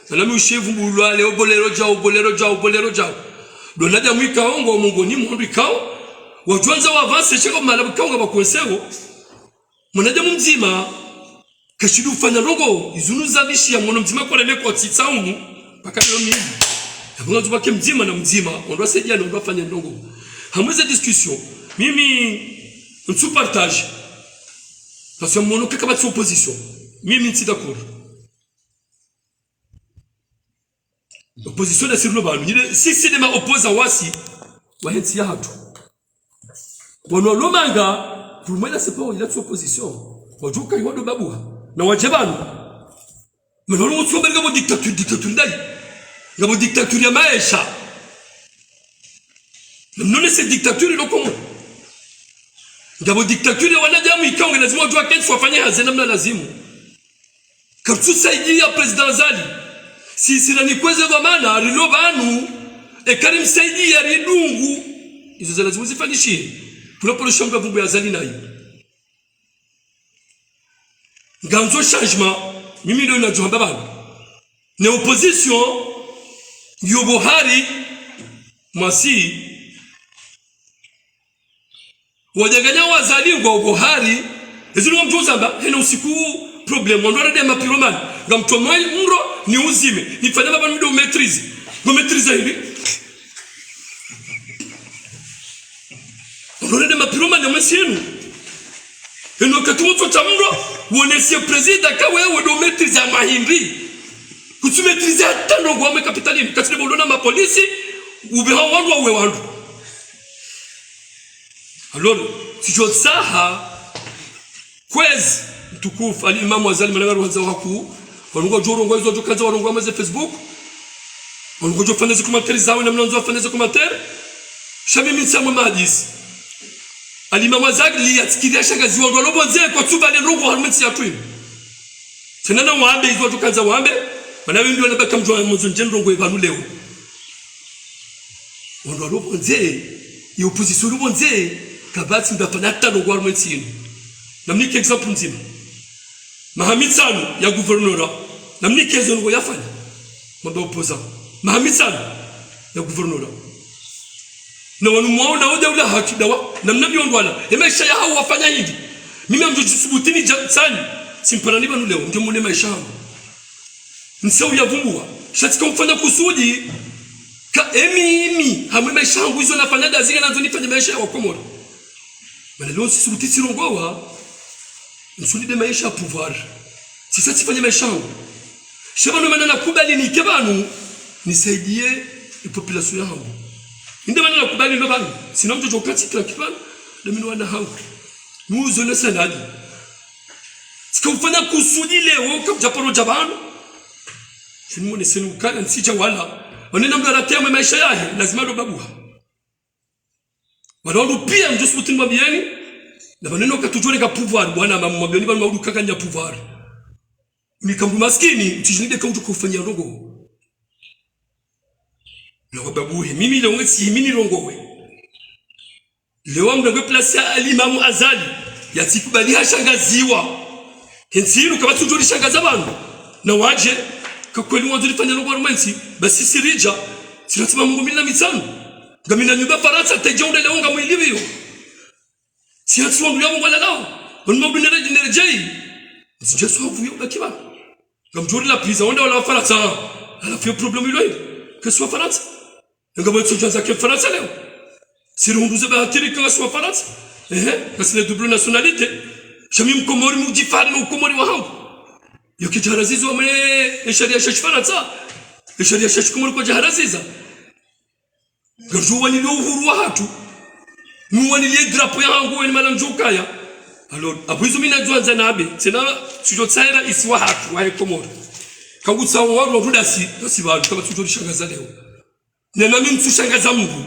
na mimi ushevu mbulwa leo bolero jao donaja mwika ongo mongoni mwandu ikao wajwanza wa avance cheko malabu kaunga bakonsego munaja mumzima kashidu fanya rongo izunu zabishi ya mwono mzima kwa lele kwa tsitsaunu paka leo mimi yabunga tubake mzima na mzima ondwa sejia na ondwa fanya rongo hamweze discussion mimi ntu partage parce que mwono kaka ba opposition mimi nti d'accord opposition da sirlo balu si c'est de ma oppose wasi wa henti ya hatu wano lomanga pour moi là c'est pas il a opposition wajuka yodo babuha na wajebanu mlolo utsoberga bo dictature ndai ngabo dictature ya maisha none c'est dictature ilo komo ngabo dictature wala jamu ikonge lazima watu wake wafanye hazi namna lazimu kapsu saidia president Zali si silani kweze dhamana rilo banu e Karim saidia ridungu hizo lazima zifanyishie tunaporesha mga vumbu ya Zali nayo ganzo changement mimi ndio najua baba ne opposition yo Buhari mwasi wajaganya wazali kwa Buhari ezilo mtuzamba hena usiku problem ndo rede mapiromani ngamtomoa mro ni uzime nifanya baba ndio maîtrise go maîtrise hivi ndo rede mapiromani mwesienu eno katumo tamro wonesie president kawe wedo maîtrise ya mahindi kutu maîtrise hata ndo ngome kapitalini katile bolona ma polisi ube hawandu wawe wandu alors si je saha kwezi mtukufu alimamu Azali managaru wanza waku wanungo jorongo hizo jokaza wanungo amaze Facebook wanungo jofanya commentaire zawe na mnanzo afanya commentaire shabi minsamu madis alimamu Azali yatikiria shangazi wangu lobonze kwa tuba le rongo harumeti ya twin tenana waambe hizo jokaza waambe banawe ndio nabaka mjwa mwanzo njenrongo evanu leo wandu lobonze ya opposition lobonze kabati ndafanya tano kwa harumeti namnike example nzima Mahamid Sanu ya gouverneur namnike ezo ngo yafanya mba opposa Mahamid Sanu ya gouverneur na wanu muona oda ula haki dawa namnabi ondwala emesha ya hao wafanya hivi mimi amjisubutini sani simparani banu leo ndio mune maisha yangu nsau ya vumbua shatika mfanya kusudi ka mimi hamwe maisha yangu hizo nafanya daziga nazo nifanye maisha ya wakomoro bali leo sisubutisi rongowa nsuli de maisha pouvoir si ça tifanye maisha yangu shabano manana kubali ni kebanu nisaidie population yangu ndio manana kubali ndo banu sina mtu jokati kila kibanu ndio wana hangu muzo na sanadi sikufanya kusudi leo kwa japoro jabanu sinimone senu kala nsija wala wanena mtu anatema maisha yake lazima ndo babuha wanaona pia mtu sibutini mabieni na maneno katujone ka pouvoir bwana mamwambioni bana maudu kakanya pouvoir ni kambu maskini tijinide kautu kufanya rongo na wababuhe mimi leo ngeti mimi rongowe leo mnagwe place alimamu Azali yatikubali hashangaziwa hensiru kama tujori shangaza bana na waje kakweli wanzo lifanya rongo romansi basi sirija sinatima Mungu mimi na mitano ngamina nyumba Faransa tejonde leo ngamwilibiyo si atu wandu yabo wala lao wanma binere dinere jay si jesu avu yo bakiba ngamjori la prison wanda wala Faransa ala fi problème ilo que soit Faransa ngabo tsoja zake Faransa leo si runduze ba atiri ka soit Faransa kasi la double nationalité shami mkomori mujifari na ukomori wa hangu yoki jaharazizo wa mene sharia shash Faransa sharia shash komori kwa jaharaziza garjuwa ni uhuru wa hatu muwani liye drapo yangu wani malanjuka ya alors abuizo mina juanza nabe tena tujo tsaira isiwa hatu wa Komoro kangu tsawo waro rudasi dosibalu kama tujo lishangaza leo nena mimi tushangaza Mungu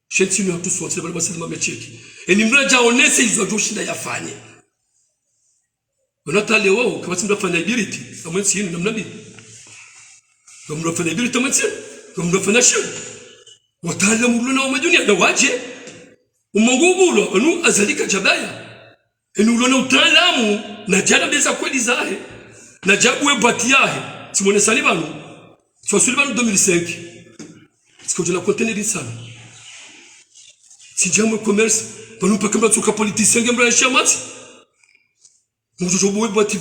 shetinu hatu swatile bali basema mecheki eni mraja onese hizo joshinda yafanye unatale wao kama sinda fanya ibiriti amwensi yini namnabi ngamro fanya ibiriti amwensi ngamro fanya shu wataalamu luna wa madunia na waje umongubulo anu azalika jabaya enu lona utaalamu na jana beza kweli zahe na jabwe batiahe simone salibanu so salibanu 2005 siko jana contenir sana si jamu commerce banu pakamba tsoka politicien ngembra ya chamati mujojo bwe boîte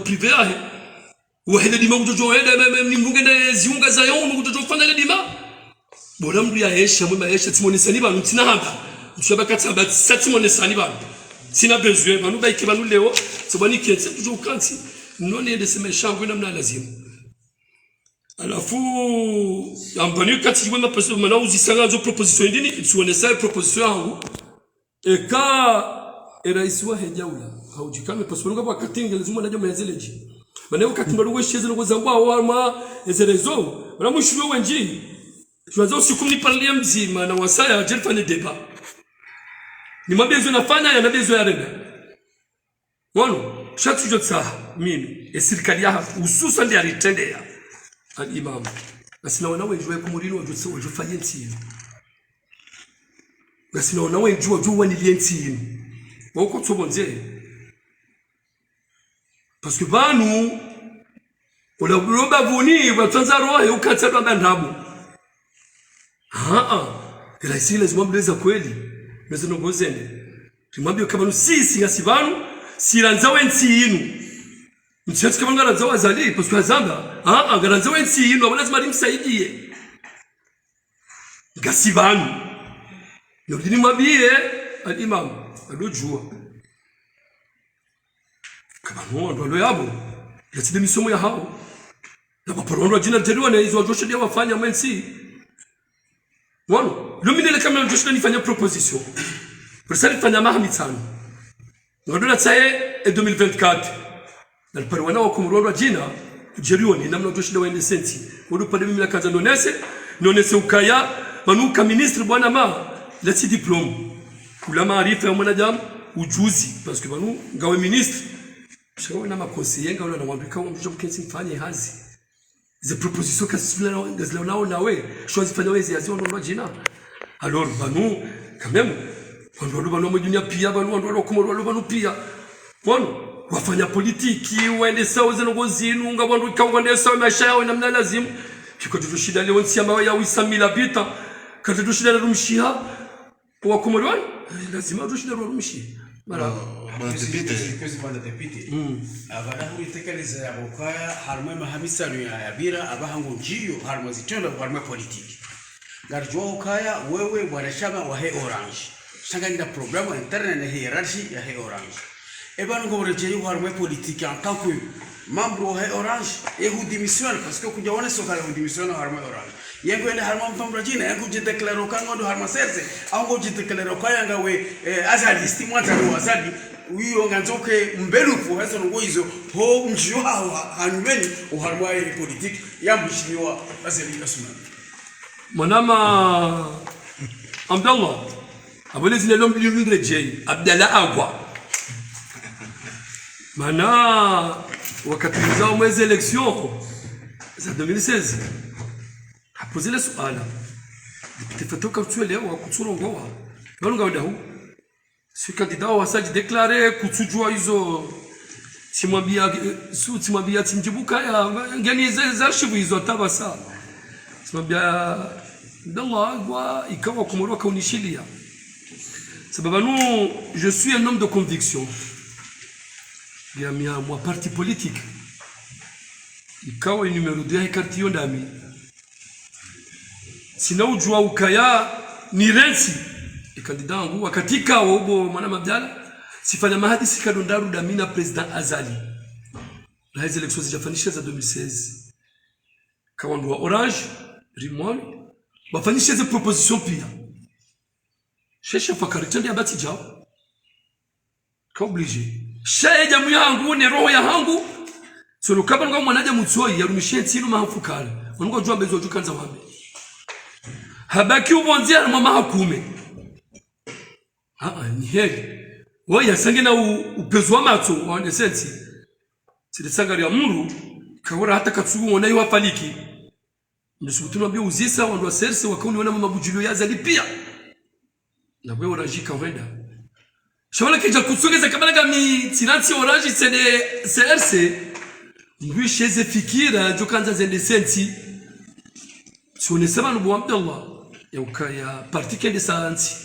privée ahe wahida dima mujojo heda mnimungenda ziunga za yao mujojo fanya le dima bona mndu ya hesha mwe maesha simone salibanu tina hamba mshaba katsa simone salibanu sina besoin banu baike banu leo so bani kietse toujours kanti non ni de se méchant namna lazima alafu ambani kati wema pesa mana uzisanga zo proposition ndini tuone sa proposition yangu eka era iswa hejaula haujikame pasoronga kwa katinga lazima naje mezeleji maneo katimba ruwe sheze ngo zangwa wama ezerezo bana mushiwe wenji tuanza usiku ni parler mzima na wasaya jelfane deba ni mabezo nafanya ya nabezo ya renda wano chaque sujet ça mimi esirikali ya hususan ndio alitendea al-imam basina wana wenjwe kumurino wajutse wajufanye ntino basina wana wenjwe wajwa ni ntino wako tsobonze parce que banu ola roba vuni batanza roho ukatsa baba ndabo ila isi lazima mbeleza kweli mezo ngozene tumwambie kama sisi ngasibanu siranza wentinu mtsetsi kama ngaranza wazali parce que azanga ngaranza wentinu abona lazima limsaidie ngasibanu nodini mabie al-imam alojua kama ndo ndo yabo yatide misomo ya hao na baporondo jina teliwa na hizo josho dia wafanya mwensi wano lumine kama josho nifanya proposition Persali fanya mahami sana. Ngadona tsaye 2024. Na parwana wa kumurwa jina jerioni namna utoshida wende senti. Wodo pale mimi nakaza nonese ukaya manuka ministre bwana ma leti diplome. Kula maarifa ya mwanadamu ujuzi parce que banu ngawe ministre. Shawo na makonseiller ngawe na mwambika mjo mkensi mfanye hazi. Ze propositions kasula ngazilao nawe choisi fanya wezi yazi ndo jina. Alors banu quand même Wando bano mjunia pia bano wando kumoro bano pia wano wafanya politiki waende sawa zeno ngozinu ngabando kangwande sawa maisha yao namna lazima kiko tushida leo nsiama ya 800,000 habitants kati tushida na rumshia kwa kumoro lazima tushida rumshia mara bana depite abadahu itekeleza ya bokaya harma mahamisano ya yabira abahango njiyo harma zitendo harma politiki garjo kaya wewe bwana shaba wa he orange sangangira programme interne na hierarchie ya he orange ebanu ngore jeyu harma politique en tant que membre he orange et vous démissionne parce que kuja wana soka la démissionne harma orange yengo ile harma mfamra jina yango je declare kango ndo harma serse au ngo je declare kaya ngawe azali stimata ro azali wiyo nganzoke mbelufu hazo ngo hizo ho mjio hanumeni uharma ya politique yambishiniwa azali asuna Manama Abdallah abonezi le lombi lirejei Abdallah Agwa mana wakati za mwezi election za 2016 apoze le swala depuis fatoka kutuelewa kuturongoa balunga wadahu si candidat wasaji déclarer kutujua hizo simwambia timjibuka ya ngeni za archive hizo tabasa simwambia Abdallah wa ikawa kumoro kaunishilia sababu je suis un homme de conviction ya moi parti politique ikawa numero 2 hekati yondami sina ujua ukaya ni rensi ikandida wangu wakati kawa ubo mwana mabdala sifanya mahadisi kadondaru damina president Azali na hizo elections zijafanisha za 2016 kawa ndo orange rimon wafanisha hizo proposition pia shesha fakarita ndia bati jao ka obligé shaye jamu yangu ne roho ya hangu solo kaba ngo mwanaje mutsoi yarumishe ntino mahafukala ngo jua bezo jukanza wambe habaki ubonzia na mama hakume ni heri waya sange na upezo wa matso wande sensi sile sagari ya muru kawara hata katsugu wanayo wafaliki nisubutu nabio uzisa wandu wa serse wakauni wana mabujulio ya zali pia na wewe unajika wenda shawala kija kusongeza kabalaga mi tiranti orange sede serse ngwisheze fikira jokanza zende senti sionesema no Abdallah ya ukaya partike de santi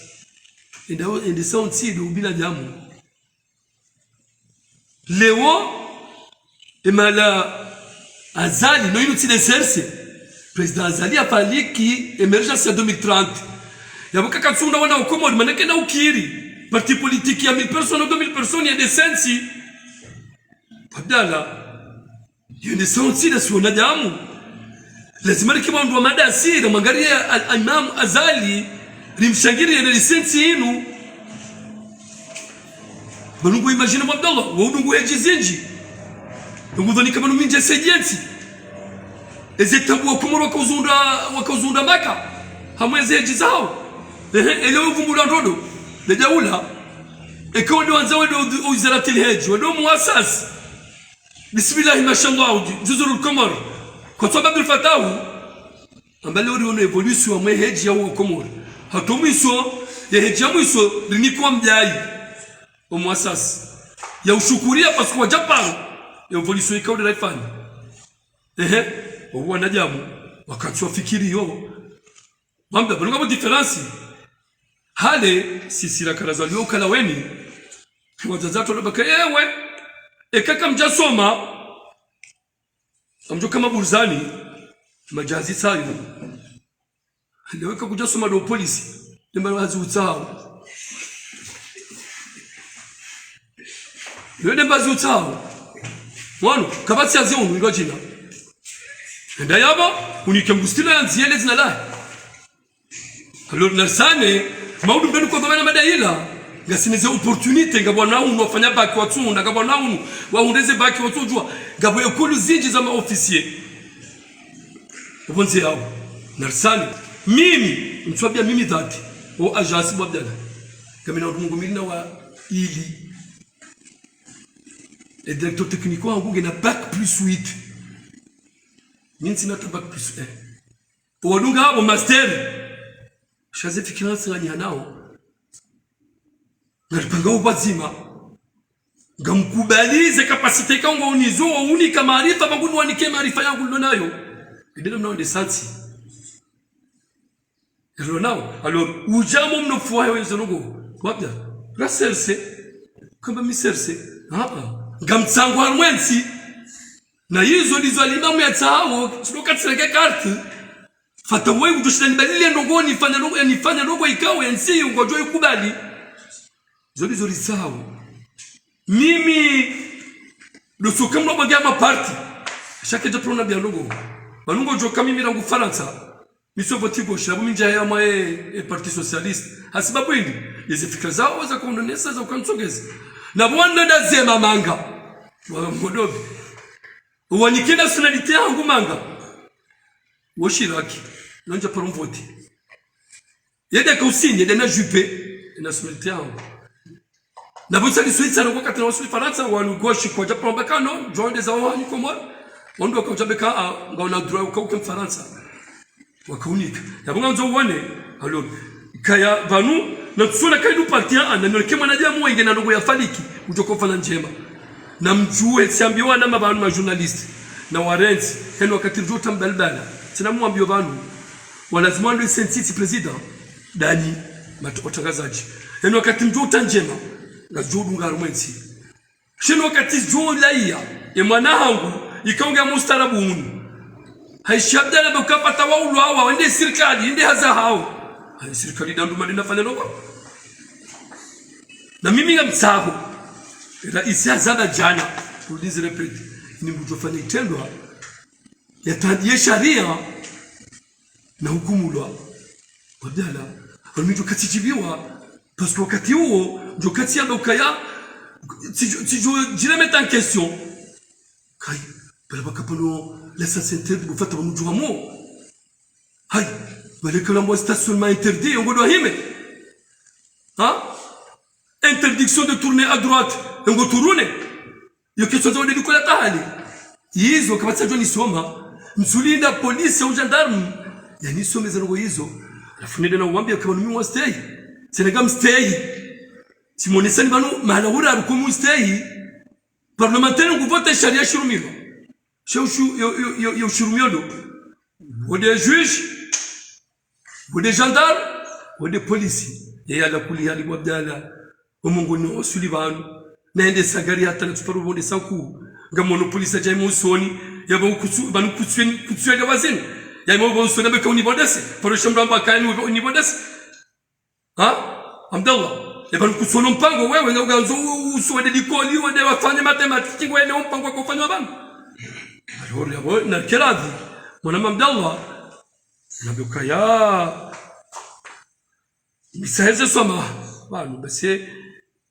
ende santi do bila jamu leo emala azali no inu tide serse president azali afaliki emergence ya 2030 yabuka katsunda wana ukomori maneke na ukiri parti politique ya 1000 personnes 2000 personnes ya desensi Abdallah yende santi da siona jamu lazima rikiwa ndo mada asira mangaria al-Imam Azali rimshangiri ya desensi inu banungu imagine Abdallah wudungu hejizinji ngudhani kama numinje sejenti ezetabu wakomoro wakauzunda maka hamweze hejizao eleo vumbula ndodo le daula ekawa ndo anza wedo uzaratil heji wedo muasas bismillah mashallah juzurul qamar kwa sababu alfatawu ambale uri evolution mwe heji ya wakomoro hatomiso ya heji ya mwiso rinikuwa mjai muasas ya ushukuria pasko wa Japan ya evolution ikawa de raifani wana jamu wakati wafikiri yo mambo balunga mo difference hale sisira karazalio kala weni wazazato lobaka yewe ekaka mjasoma amjo kama burzani majazi sayo leo kujasoma do polisi ndimba wazi utao yode bazi utao wano kabati azionu ngojina nda yaba unike mbustila nziele zina la alors narsane maudu mbenu kwa bana madaila ngasineze opportunité ngabona unu wafanya baki watu ngabona unu waundeze baki watu jua ngabo ekulu zinji za maofisier ubonze yao narsane mimi mtwabia mimi dhati o agence bwabdala kamina ndungu milina wa ili le directeur technique wangu ngena bac plus 8 Minsi na tabak plus 1. Wadunga hapo master. Shaze fikira sanga nao. Nalipanga ubazima. Ngamkubalize kapasite kangu unizo unika maarifa magunu wanike maarifa yangu ndonayo. Ndilo mnao de santi. Ndilo nao. Alors ujamo mnofuayo wezonogo. Wabda. Raserse. Kamba miserse. Ngamtsangu harmwensi. Na hizo ndizo alimamu ya tsawo tunoka tsireke karti fata wewe utoshitani badili ndogo nifanya ndogo ikawa yansi ngojo ikubali zoli zoli tsawo mimi lusuka mlobo ngama party shake je prona bya ndogo banungo jo kama mimi rangu Faransa miso voti gauche abo minja ya mwe parti socialiste hasibabu hindi yeze fikra zao za kondonesa za ukansogeza na bwana ndazema manga wa ngodobi Wanike nationalité yangu manga woshiraki nanja par vote yede ka usinye de na jupe nationalité yangu na botsa li Switzerland kwa katana wasuli Faransa wanu goshi kwa Japan bakano joinde za wani komor ondo kwa jabeka ngaona droit kwa kwa Faransa wakaunika yabonga nzo wane alors kaya vanu na tsuna kaidu partia ananoleke mwanajamu wenge na ndogo ya faliki ujokofana njema na mjue siambiwa na mabanu ma journalist na warenzi heno wakati jota mbalbala tunamwambia banu walazima ndio sentiti president dani matangazaji heno wakati jota njema na jodu ngarumwensi shino wakati jolaia ya mwanangu ikaonga mustarabu unu haishabdala bakapata waulu hawa wende serikali ende haza hao hai serikali ndio madina fanya noko na mimi ngamtsago rais azaba jana tulize repete ni mtofanya itendo ya sharia na hukumu la badala alimijo katijibiwa parce que wakati huo ndio kati ya dokaya si je remets en question kai bala bakapano la sincérité de bufata mujua mo hai bale que la stationnement interdit ngodo hime ha interdiction de tourner à droite ngo turune yo kisozo wende likola tahali hizo kabisa jo nisoma msulinda polisi au gendarme yani someza ngo hizo alafu nende na uambia kwa mimi wa stay Senegal stay Simonesani banu malahura arukumu stay parlementaire ngo vote sharia shurumiro yo shurumiro ou des juges ou des gendarmes ou des policiers et ala kuli hali wabdala umungu no sulibanu naende sagari hata tuparu bonde sanku ngamono polisi ja musoni yaba banu kutsweni wazini ya mo bon sona beka unibodese paro shambamba kani unibodese ha Abdallah yaba kutsona mpango wewe ngazo usode likoli wende wafanye matematiki wende mpango kwa kufanywa bana alors yabo na kiradi mwana Abdallah nabuka ya misaheze soma banu base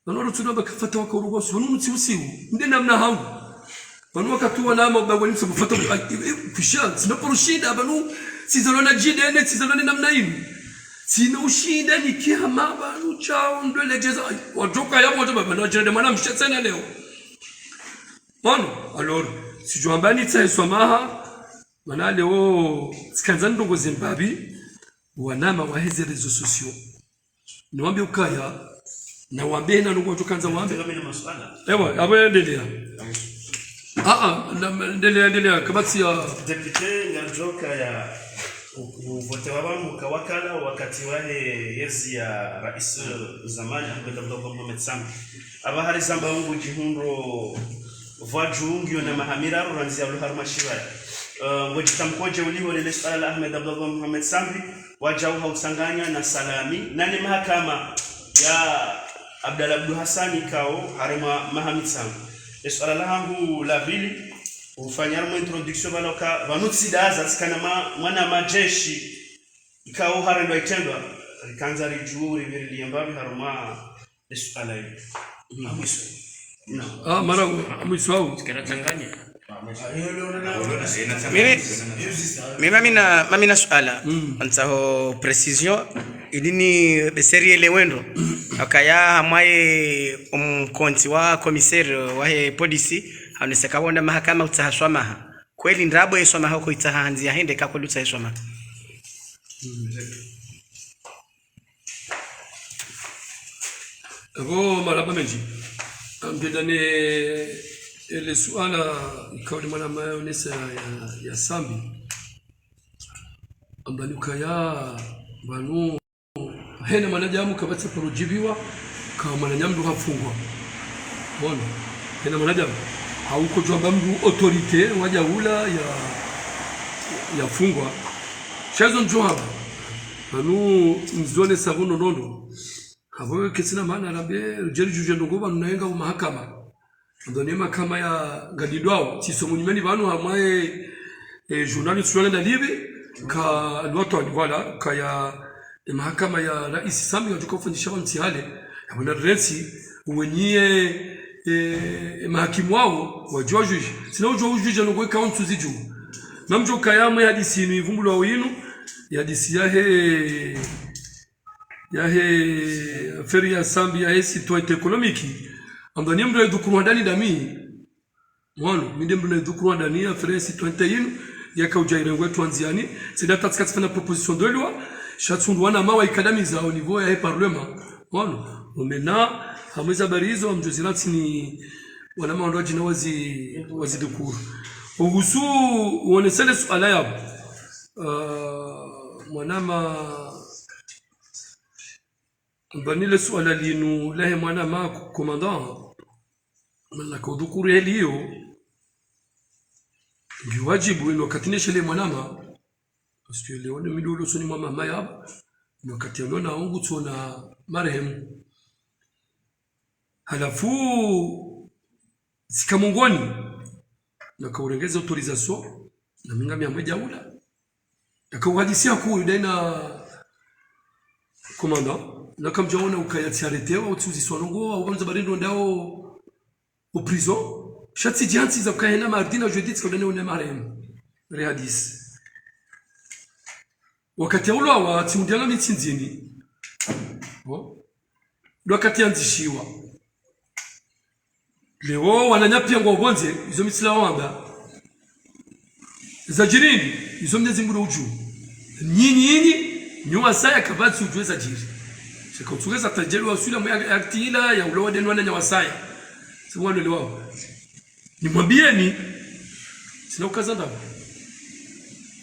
bano tuna bakafata wakorugo sunu mtsiusiu ndi namna hangu bano wakati wana mabagwa nimse kufata fisha sina porushida bano sizalona jidene sizalona namna hivi sina ushida nikihama bano chao ndo legeza wajoka yabo baba na jende mwana mshatsana leo bano alors si joambani tsa somaha mana leo sikanza ndongo Zimbabwe wanama wa hizi rezo sociaux niwaambie ukaya na waambie na ndugu tukanza waambie kama ina maswala ewa abo endelea endelea kabati ya depute Ngarjoka ya uvote wabangu kawakala wakati wale yezi ya rais zamani Ahmed Abdallah Mohamed Sambi abahari zamba wangu jihundo vwajungi na mahamira ranzia luharma shiwaya wajitamkoje uliho lile swala la Ahmed Abdallah Mohamed Sambi wajau hausanganya na salami nani mahakama ya Abdallah Abdul Hassani kao harima Mohamed Sambi swala langu la pili ufanya mu introduction baloka vanutsidaza sikana mwana majeshi kao harendo itendwa rikanza rijuru ribiri liambabi haruma swala hili amwiso no mara amwiso sikana Tanganyika mimi na swala antaho precision idini beserie lewendo akaya mwaye umkonti wa commissaire wa polisi haniseka wonda mahakama utahaswa maha kweli ndabo yeswa maha ko itahanzi ahende ka kweli utahaswa maha abo maraba menji ambedane ile swala kauli mwana mayonesa ya Sambi ambanuka ya banu hena manajamu kabati kurujibiwa kama manajamu hafungwa bona hena manajamu hauko jomba mdu autorite waja ula ya fungwa chazo njohaba banu mzone sabuno nondo habo kesina maana rambe jeri juje ndogoba nunaenga mu mahakama ndone mahakama ya gadidwao tisomunyimeni banu hamaye journalist Swalenda libe ka alwatu wala ka ya mahakama ya rais Sambi watukofanyisha mtihale yabona rensi uwenyie mahakimu wao wa George sina ujuji ngo count ziju namjo kayamwe hadisi ni vumbulwa winu ya hadisi yahe feri ya Sambi ya situation economique andani mdo edukuru ndani dami mwana minde mdo edukuru ndani ya feri situation yinu yakaujaire wetu anziani c'est tatska tsfana proposition de loi chatsundu wana mawa ikadamiza au niveau ya parlement mwana umena hamweza barizo amjozirati ni wana maondoaji na wazi dukuru uhusu uonesele suala yabo mwanama banile suala linu lehe mwanama commandant na kodukuru helio biwajibu ino katineshe le mwanama parce que leone midolo soni mama maya no kationa ongu tsona marehemu halafu sikamongoni na kaurengeza autorisation na minga mmoja ula akauhadisia ku dena commandant na kamjaona ukayati arrêté au tuzi sonongo au banza barindo ndao au prison shatsi jansi za kaena mardina jeudi tsikodane una marehemu rehadis wakati ulo wa timudiana mitsinzini wakati anzishiwa leo wananyapia ngo bonze izo misila wanga za jirini izo mnyezi nguru uju nyinyi nyuma saya kabati ujue za jiri shika utugeza tajiri wa usula mwa aktila ya ulowa denu wana nyawasaya sabu wano lewa nimwambieni sina ukazanda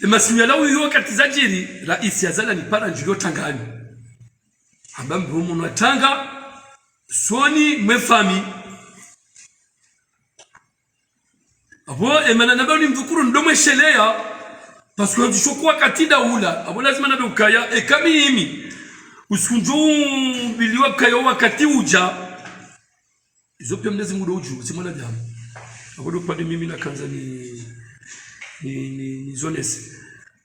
masinyala uyo wakati za jiri raisi ya zala ni para njulio tangani ambambi umu tanga soni mwefami abo emana nabe ni mdukuru ndomwe shelea parce que ndishokwa katida ula abo lazima nabe ukaya kami himi usikunjo biliwa kaya wakati uja izo pia mnezi ngudo uju simona jamu abo dopade mimi na kanza ni zonese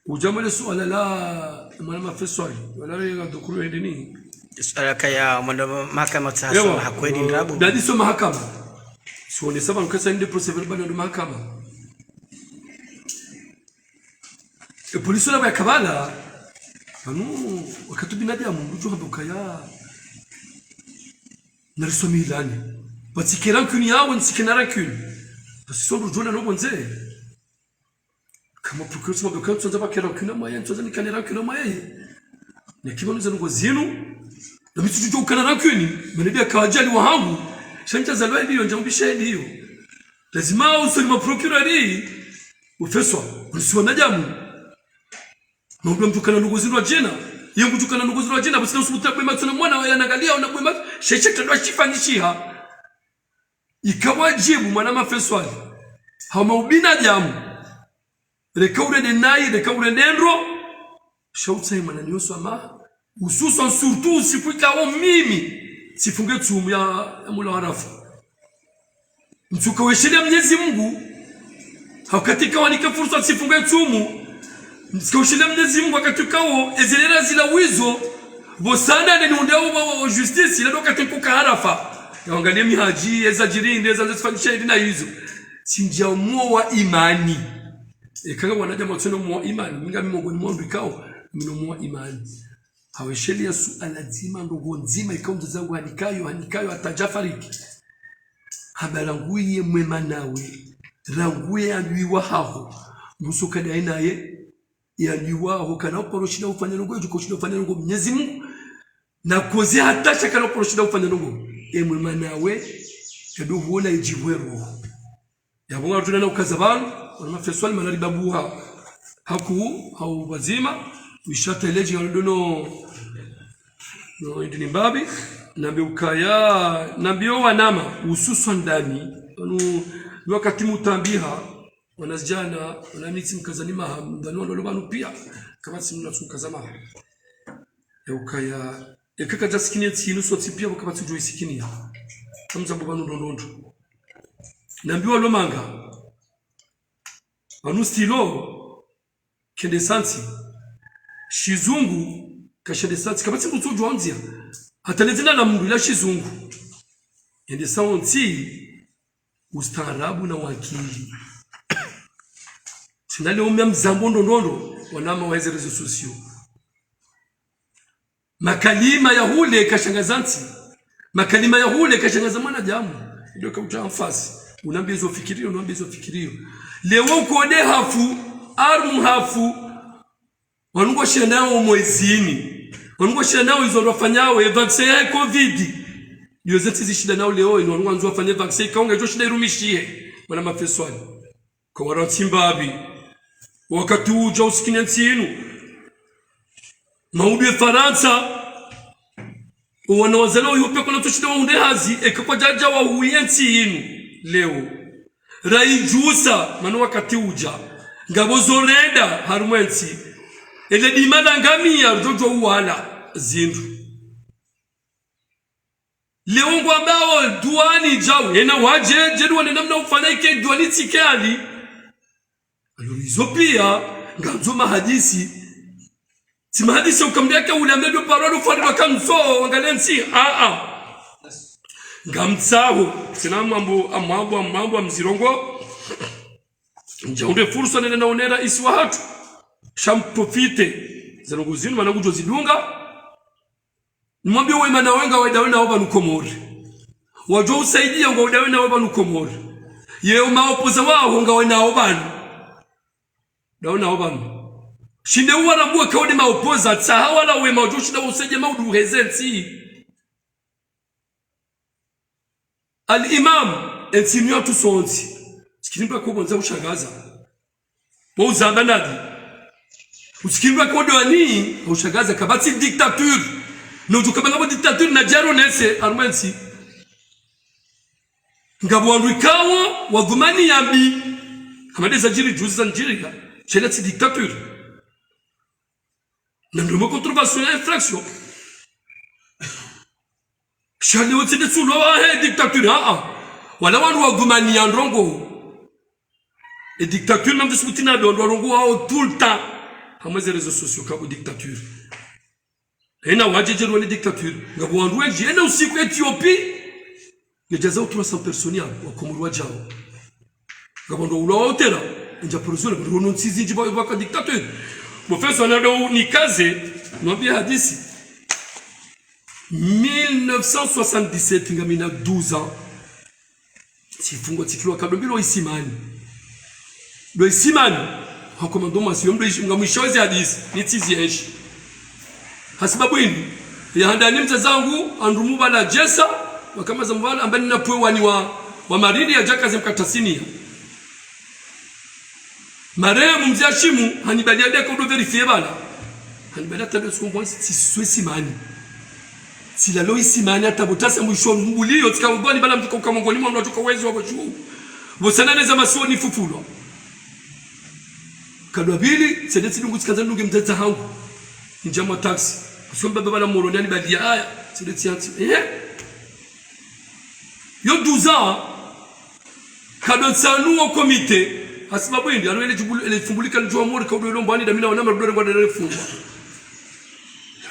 ujamale swala la mwana mafeswali wala le ndukuru endini swala kaya mwando mahakama tsasa hakweli ndabu dadi so mahakama sione saba nkasa inde procès verbal ndo mahakama polisi na bakabala anu wakati binadamu mbujo habukaya narisomi ilani batsikira nkuni yawe nsikinara nkuni basisondo jona no bonze kama procureur sababu kwa tsoza bakira nkuni amaye tsoza nikanira nkuni amaye nekibanuza ngo zinu na mitujo ukanara nkuni manebia kawajali wa hangu shanja zalwa ndiyo njambisha ndiyo lazima usoni ma procureur ufeswa usiona jamu Mungu mtukana ndugu zinu jina yangu tukana ndugu zinu jina basi usibuta kwa matuna mwana wa yanagalia una kwa sheshe tandwa shifanyishiha ikawajibu mwana mafeswali hama ubina jamu rekaure denai rekaure ndendro shauta imana niyoso ama ususo surtout sifika o mimi sifunge tumu ya mula harafu mtuka weshele Mwenyezi Mungu hakatika wanika fursa sifunge tumu msikaushile Mwenyezi Mungu akatukao ezelera zila wizo bosana ni ndao wa justice ila doka tenkuka harafa yaangalia mihaji ezajirinde zanzifanyisha ili na hizo sinjia wa imani kanga wanaja matsono wa imani minga mimogoni mwandu ikao mino wa imani hawesheli ya suala zima ndogo nzima ikaunza zangu hanikayo atajafariki habaranguye mwema nawe ranguye abiwa haho musoka dainaye yaliwaho kana uporoshida ufanya ngo jukoshida ufanya ngo Mwenyezi Mungu na kozi hatasha kana uporoshida ufanya ngo mwema nawe kado huona ijibwero yabonga tunana ukazabana wana mafeswali manari babuha haku hau wazima wishata eleji ndono no indini babi nambe ukaya nambio wanama ususu ndani anu wakati mutambiha wanazijana wanamiti mkazanima ndani wano pia kama simuna tukazama ukaya ekaka jasikini tsinu so tsipia kama tujoi sikini kamza bobanu ndondo nambio lomanga anu stilo kende santi shizungu kashende santi kama tsingu tujwa nzia hatalezina na mungu ila shizungu ende santi ustaarabu na wakili sinale umya mzambo ndondo wanama wa rezo sosio makalima ya hule kashangazanti makalima ya hule kashangaza mwana jamu ndio kauta mfasi unaambia hizo fikirio leo kode hafu armu hafu wanungo shenao mwezini wanungo shenao hizo wafanyao vaccine ya covid ndio zeti zishida nao leo ni wanungo anzo wafanye vaccine kaunga hizo shida irumishie mwana mafeswali kwa waratimbabi wakati uja usikini nsinu maudu ya Faransa wanawazalo yupe kuna tushida waunde hazi kwa jaja wa huye nsinu leo raijusa manu wakati uja ngabo zorenda harumwensi ele dimana ngamia rojo uwala zindu leo ngwambao duani jawe ena waje jedu wanenamna ufanya ike duani tsikali hizo pia nganzo mahadisi si mahadisi ukambiaka uliambedo parolo fadwa kamso angalensi ngamtsaho sina mambo mzirongo njaunde fursa nene naonera iswa hatu shampofite zanoguzini managujo zidunga nimwambie wewe mana wenga waida wena oba nukomori wajo usaidia ngo udawe na wabanu Komori ye maopoza wao ngawe nao banu daona wabanu shinde uwarambua kaudi maopoza tsaha wala we majo shinde useje maudu rezenti al-imam insinua tout sonti sikimba ko bonza ushangaza bo uzamba nadi usikimba ko doani ushangaza kabati dictature no tukabanga dictature na jaro nese armansi ngabo wandukawo wagumani yambi amadeza jiri juzi za njirika chela ti dictature na ndomo controversion ya infraction shale wote de tsulo wa dictature wala wandu wagumani ya ndongo et dictature nam disputina do ndongo wa tout le temps amaze réseaux sociaux ka dictature ena wajejero ni dictature ngabo wandu wengi ena usiku Ethiopie ngejaza 300 personnes wa Komoro jao gabondo ulo otera nja porosole bono ntsizi njiba baka dictateur professeur nado ni kaze mwambie hadisi 1977 ngamina 12 ans sifungo tikilwa kadombilo isimani do isimani hakomando masio ndo ngamwishozi hadisi nitizi yeshi hasibabu ini ya handani mtazangu andrumu bala jesa wakama zamwana ambani napewa wani wa maridi ya jaka zimkatasinia maremu mziashimu hanibalia deka udo verifie bala hanibalia tabe sikumbo si swesi mani sila loi simani atabotasa mwisho mbulio tika ubani bala mtuko kama ngoni mwa mtuko wezi wa bochu bosanane za masoni fufulo kadwa bili sedeti lungu tikaza lungu mtata hangu njama taxi kusomba baba moroni ani badia haya sedeti anti yo 12 ans kadwa sanu au comité asibabu ndi alo ele fumbulika njwa mori ka udo lombani da mina wanama dore ngwa dere fumba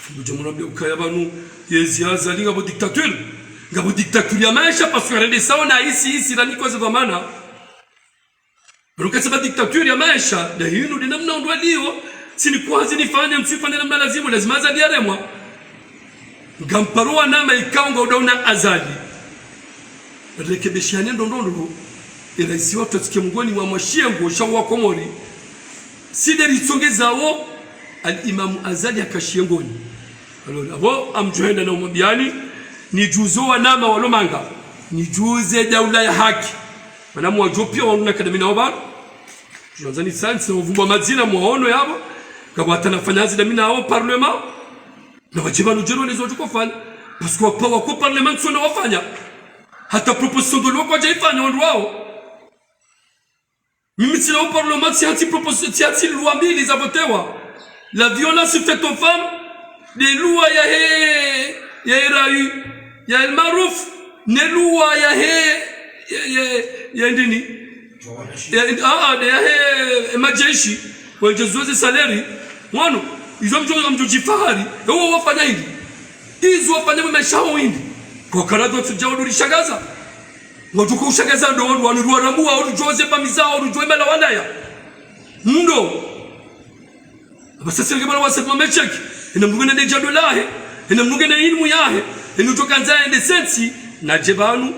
fumbu murabbe ukaya banu yeziaza linga bo dictature ngabo dictature ya maisha parce que rende saona ici la niko za dhamana Ruka dictature ya maisha da hino de namna ndo alio sini kwanza nifanye msifanye namna lazima azali yaremwa ngamparoa nama ikaunga udaona azali rekebeshane ndondondo iraisi watu tusikie mngoni wa mashengo shawa Komori sideri tsongezao al-imam azali akashengoni alors abo amjoenda na umbiani ni juzo wa nama walomanga ni juze daula ya haki wanamu wajopia wanuna kadamina oba Joanzani sansi na uvumba mazina muhono yabo kabata nafanyazi damina hao parlement na wajiba nujero nezo jukofanya parce que wako parlement sona wafanya hata proposition de loi kwa jaifanya wandu wao mimi sila au parlement si anti-proposition si anti-loi mbili za votewa la violence faite aux femmes des lois ya Rayu ya El Maruf ne loi ya ndini ya majeshi wajezoze saleri wano izo mjifahari ewo wafanya hivi izo wafanya mmeshao hivi kwa karado tujao durishagaza watuko ushagaza ndo wanu ramua au Joseph Amizao au Joemela Wandaya ndo abasasirike bana wasema mecheki ina mugene de jadolahe ina mugene ilmu yahe ina tokanza ende sensi na jebanu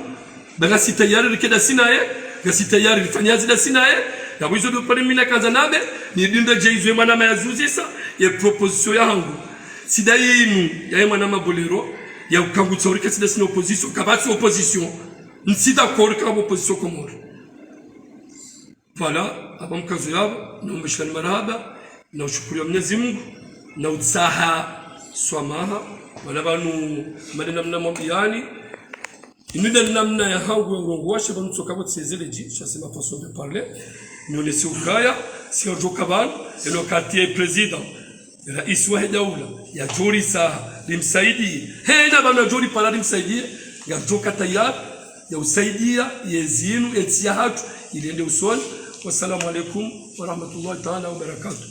bagasi tayari rikeda sinaye gasi tayari rifanyazi da sinaye ya bizo do pale mina kanza nabe ni dinda jeizwe mwana mayazuzisa ye proposition yangu sidayimu ya mwana mabolero ya ukangutsa urike sida sina opposition kabati opposition nsida korika opposition Komoro voilà abamkazo yabo nombeshikana marahaba na ushukuru Mwenyezi Mungu na utsaha swamaha wala banu madena mna mbiani inida namna ya hangu ya urongo washe banu tsokabo tsezeleji chasema façon de parler nous les ukaya si ojokaban et le quartier président rais wa daula ya jori saha limsaidi hena bana jori pala limsaidi ya joka tayar ya usaidia yezinu entia hatu iliende usoni. Wassalamu alaikum wa rahmatullahi ta'ala wa barakatuh.